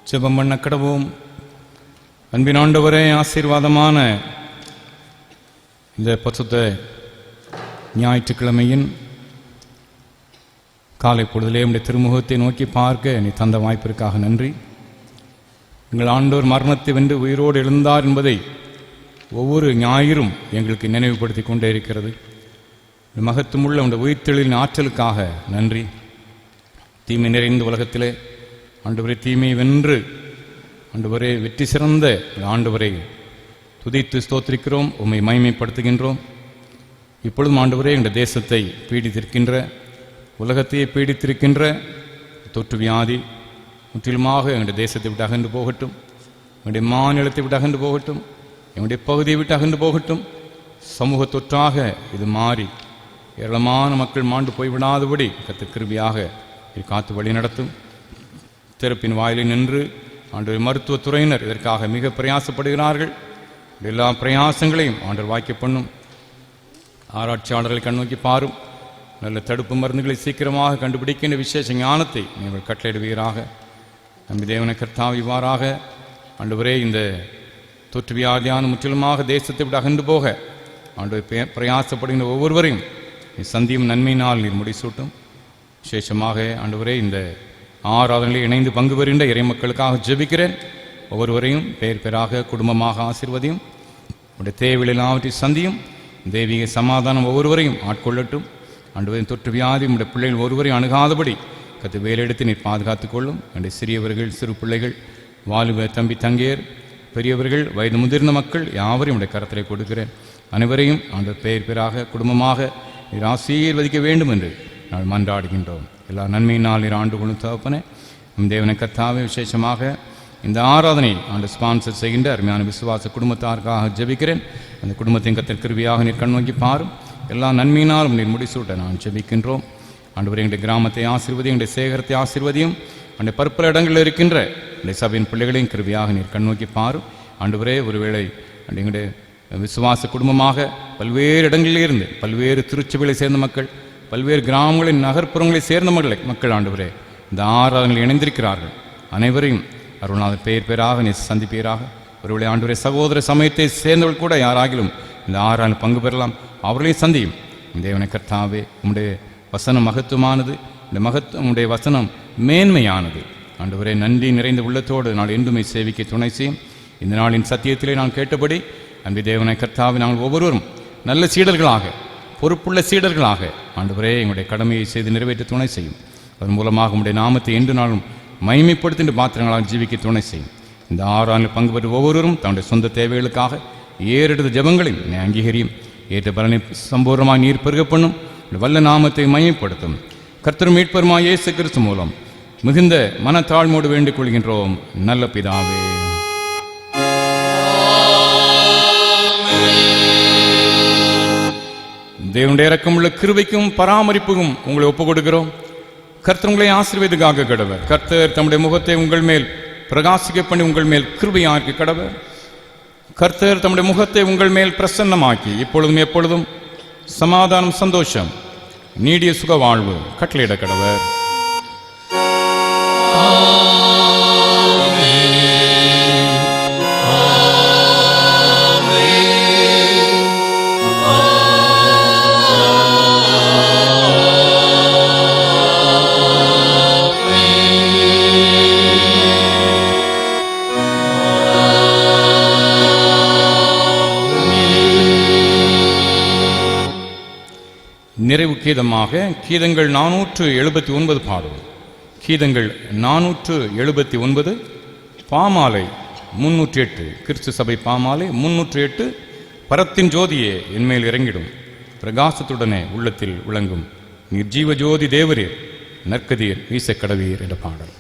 ஜெபம் பண்ண கடவோம். அன்பின் ஆண்டவரே, ஆசீர்வாதமான இந்த பசுத்த ஞாயிற்றுக்கிழமையின் காலை பொழுதிலே உடைய திருமுகத்தை நோக்கி பார்க்க நீ தந்த வாய்ப்பிற்காக நன்றி. எங்கள் ஆண்டவர் மரணத்தை வென்று உயிரோடு எழுந்தார் என்பதை ஒவ்வொரு ஞாயிறும் எங்களுக்கு நினைவுபடுத்தி கொண்டே இருக்கிறது. மகத்துவமுள்ள உடைய உயிர்த்தெழிலின் ஆற்றலுக்காக நன்றி. தீமை நிறைந்த உலகத்திலே ஆண்டவரை தீமையை வென்று ஆண்டவரே வெற்றி சிறந்த ஆண்டவரை துதித்து ஸ்தோத்திரிக்கிறோம், உம்மை மகிமைப்படுத்துகின்றோம். இப்பொழுதும் ஆண்டவரே எங்கள் தேசத்தை பீடித்திருக்கின்ற, உலகத்தையே பீடித்திருக்கின்ற தொற்று வியாதி முற்றிலுமாக எங்களுடைய தேசத்தை விட்டு அகன்று போகட்டும், எங்களுடைய மாநிலத்தை விட்டு அகன்று போகட்டும், எங்களுடைய பகுதியை விட்டு அகன்று போகட்டும். சமூக தொற்றாக இது மாறி ஏராளமான மக்கள் மாண்டு போய்விடாதபடி கர்த்தர் கிருபையாக காத்து வழி நடத்தும். திறப்பின் வாயிலில் நின்று ஆண்டவர் மருத்துவத்துறையினர் இதற்காக மிக பிரயாசப்படுகிறார்கள். எல்லா பிரயாசங்களையும் ஆண்டவர் வாய்க்க பண்ணும். ஆராய்ச்சியாளர்களை கண்ணோக்கி பாரும். நல்ல தடுப்பு மருந்துகளை சீக்கிரமாக கண்டுபிடிக்கின்ற விசேஷ ஞானத்தை நீங்கள் கட்டளையிடுவீராக. நம்பி தேவனை கர்த்தாவே, இவ்வாறாக ஆண்டவரே இந்த தொற்று வியாதியான முற்றிலுமாக தேசத்தை விட்டு அகன்று போக ஆண்டவர் பிரயாசப்படுகின்ற ஒவ்வொருவரையும் நீ சந்தியும் நன்மையினால் நீர் முடிசூட்டும். விசேஷமாக ஆண்டவரே இந்த ஆராதனையில் இணைந்து பங்கு பெறுகின்ற இறை மக்களுக்காக ஜெபிக்கிறேன். ஒவ்வொருவரையும் பேர் பேராக குடும்பமாக ஆசீர்வதியும். உடைய தேவையில்லாவற்றை சந்தியும். தெய்வீக சமாதானம் ஒவ்வொருவரையும் ஆட்கொள்ளட்டும். ஆண்டவரின் தொற்று வியாதி உடைய பிள்ளைகள் ஒருவரையும் அணுகாதபடி கற்று வேலையெடுத்து நீர் பாதுகாத்துக் கொள்ளும். என்னுடைய சிறியவர்கள், சிறு பிள்ளைகள், வாலிப தம்பி தங்கையர், பெரியவர்கள், வயது முதிர்ந்த மக்கள் யாவரையும் உடைய கரத்திலே கொடுக்கிறேன். அனைவரையும் ஆண்டவர் பெயர் பேராக குடும்பமாக நீர் ஆசீர்வதிக்க வேண்டும் என்று நாங்கள் மன்றாடுகின்றோம். எல்லா நன்மையினால் நீர் ஆண்டு கொள்ளும் தகப்பனே. நம் தேவனை கர்த்தாவே, விசேஷமாக இந்த ஆராதனை ஆண்டு ஸ்பான்சர் செய்கின்ற அருமையான விசுவாச குடும்பத்தாருக்காக ஜெபிக்கிறேன். அந்த குடும்பத்தின் கர்த்தர் கிருபையாக நீர் கண்ணோக்கி பாரும். எல்லா நன்மையினாலும் நீர் முடிசூட்ட நான் ஜெபிக்கின்றோம். ஆண்டவரே, எங்களுடைய கிராமத்தை ஆசீர்வதியும், எங்களுடைய சேகரத்தை ஆசீர்வதியும். அந்த பற்பல இடங்களில் இருக்கின்ற இந்த சபையின் பிள்ளைகளையும் கிருபையாக நீர் கண்ணோக்கி பாரும். ஆண்டவரே, ஒருவேளை எங்களுடைய விசுவாச குடும்பமாக பல்வேறு இடங்களிலிருந்து பல்வேறு திருச்சபைகளை சேர்ந்த மக்கள், பல்வேறு கிராமங்களின் நகர்ப்புறங்களை சேர்ந்த மக்கள் ஆண்டவரே இந்த ஆராதனையில் இணைந்திருக்கிறார்கள். அனைவரையும் அருள்நாதர் பெயர் பேராக நீ சந்திப்பீராக. ஒருவேளை ஆண்டவரே சகோதர சமயத்தை சேர்ந்தவர்கள் கூட யாராகிலும் இந்த ஆராதனை பங்கு பெறலாம், அவர்களையும் சந்தியும். தேவனை கர்த்தாவே, உம்முடைய வசனம் மகத்துவமானது, இந்த உம்முடைய வசனம் மேன்மையானது. ஆண்டவரே, நன்றி நிறைந்த உள்ளத்தோடு நாள் என்றுமை சேவிக்க துணை செய்யும். இந்த நாளின் சத்தியத்திலே நான் கேட்டபடி அன்பி தேவனை கர்த்தாவே, நாங்கள் ஒவ்வொருவரும் நல்ல சீடர்களாக, பொறுப்புள்ள சீடர்களாக ஆண்டவரே எங்களுடைய கடமையை செய்து நிறைவேற்ற துணை செய்யும். அதன் மூலமாக உம்முடைய நாமத்தை என்று நாளும் மகிமைப்படுத்தின்ற பாத்திரங்களாக ஜீவிக்க துணை செய்யும். இந்த ஆறாண்டில் பங்கு பெற்ற ஒவ்வொருவரும் தன்னுடைய சொந்த தேவைகளுக்காக ஏறெடுத்த ஜெபங்களையும் நீ அங்கீகரியும். ஏற்ற பலனை சம்பூர்ணமாக நீர் பெருக பண்ணும். வல்ல நாமத்தை மகிமைப்படுத்தும். கர்த்தரும் மீட்பருமாய் இயேசு கிறிஸ்து மூலம் மிகுந்த மனத்தாழ்மோடு வேண்டிக் கொள்கின்றோம் நல்ல பிதாவே. தேவனுடைய இரக்கமுள்ள கிருபைக்கும் பராமரிப்புக்கும் உங்களை ஒப்புக் கொடுக்கிறோம். கர்த்தர் உங்களை ஆசீர்வதிக்காக கடவர். கர்த்தர் தம்முடைய முகத்தை உங்கள் மேல் பிரகாசிக்க பண்ணி உங்கள் மேல் கிருபையாக்கி கடவர். கர்த்தர் தம்முடைய முகத்தை உங்கள் மேல் பிரசன்னமாக்கி இப்பொழுதும் எப்பொழுதும் சமாதானம், சந்தோஷம், நீடிய சுக வாழ்வு கட்டளையிட கடவர். நிறைவு கீதமாக கீதங்கள் 479 பாடுவோம். கீதங்கள் 479, பாமாலை 308, கிறிஸ்து சபை பாமாலை 308. பரத்தின் ஜோதியே என்மேல் இறங்கிடும், பிரகாசத்துடனே உள்ளத்தில் விளங்கும் நிர்ஜீவ ஜோதி தேவரீர், நற்கதியர் வீசக்கடவீர் என்ற பாடல்.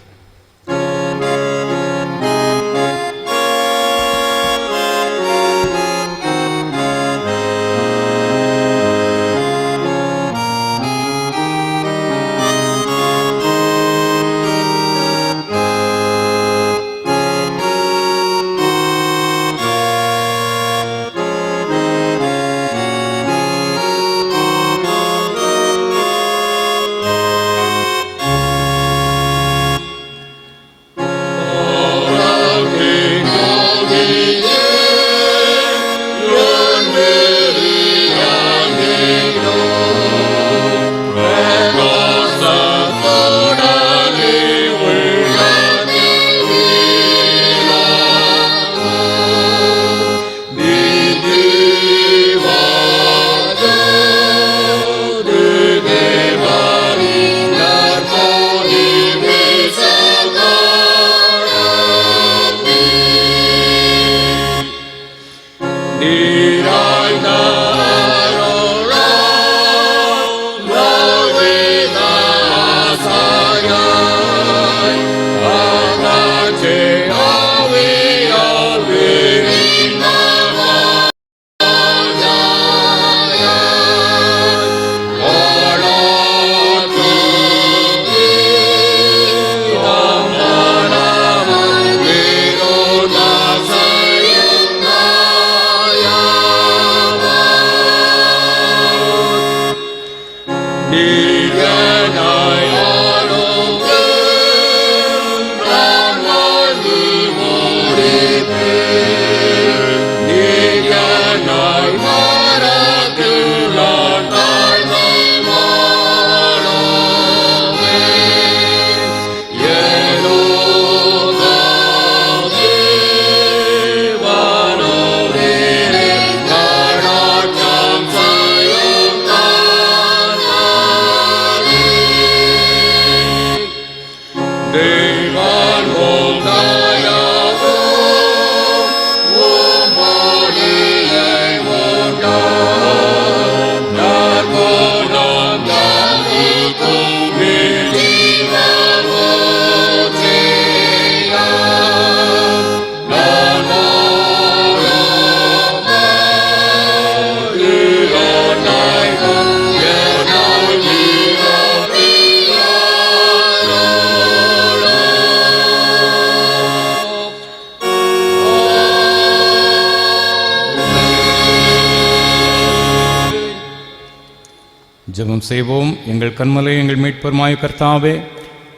ஜெபம் செய்வோம். எங்கள் கண்மலை, எங்கள் மீட்பெருமாய கர்த்தாவே,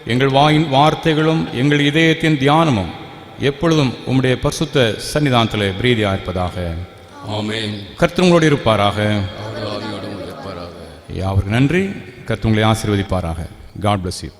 எங்கள் வாயின் வார்த்தைகளும் எங்கள் இதயத்தின் தியானமும் எப்பொழுதும் உம்முடைய பரிசுத்த சன்னிதானத்திலே பிரீதியாக இருப்பதாக. ஆமென். கர்த்தர் உங்களோடு இருப்பாராக. அவர்கள் ஆவியோடும் இருப்பாராக. யாவருக்கு நன்றி. கர்த்தர் உங்களை ஆசீர்வதிப்பாராக. God bless you.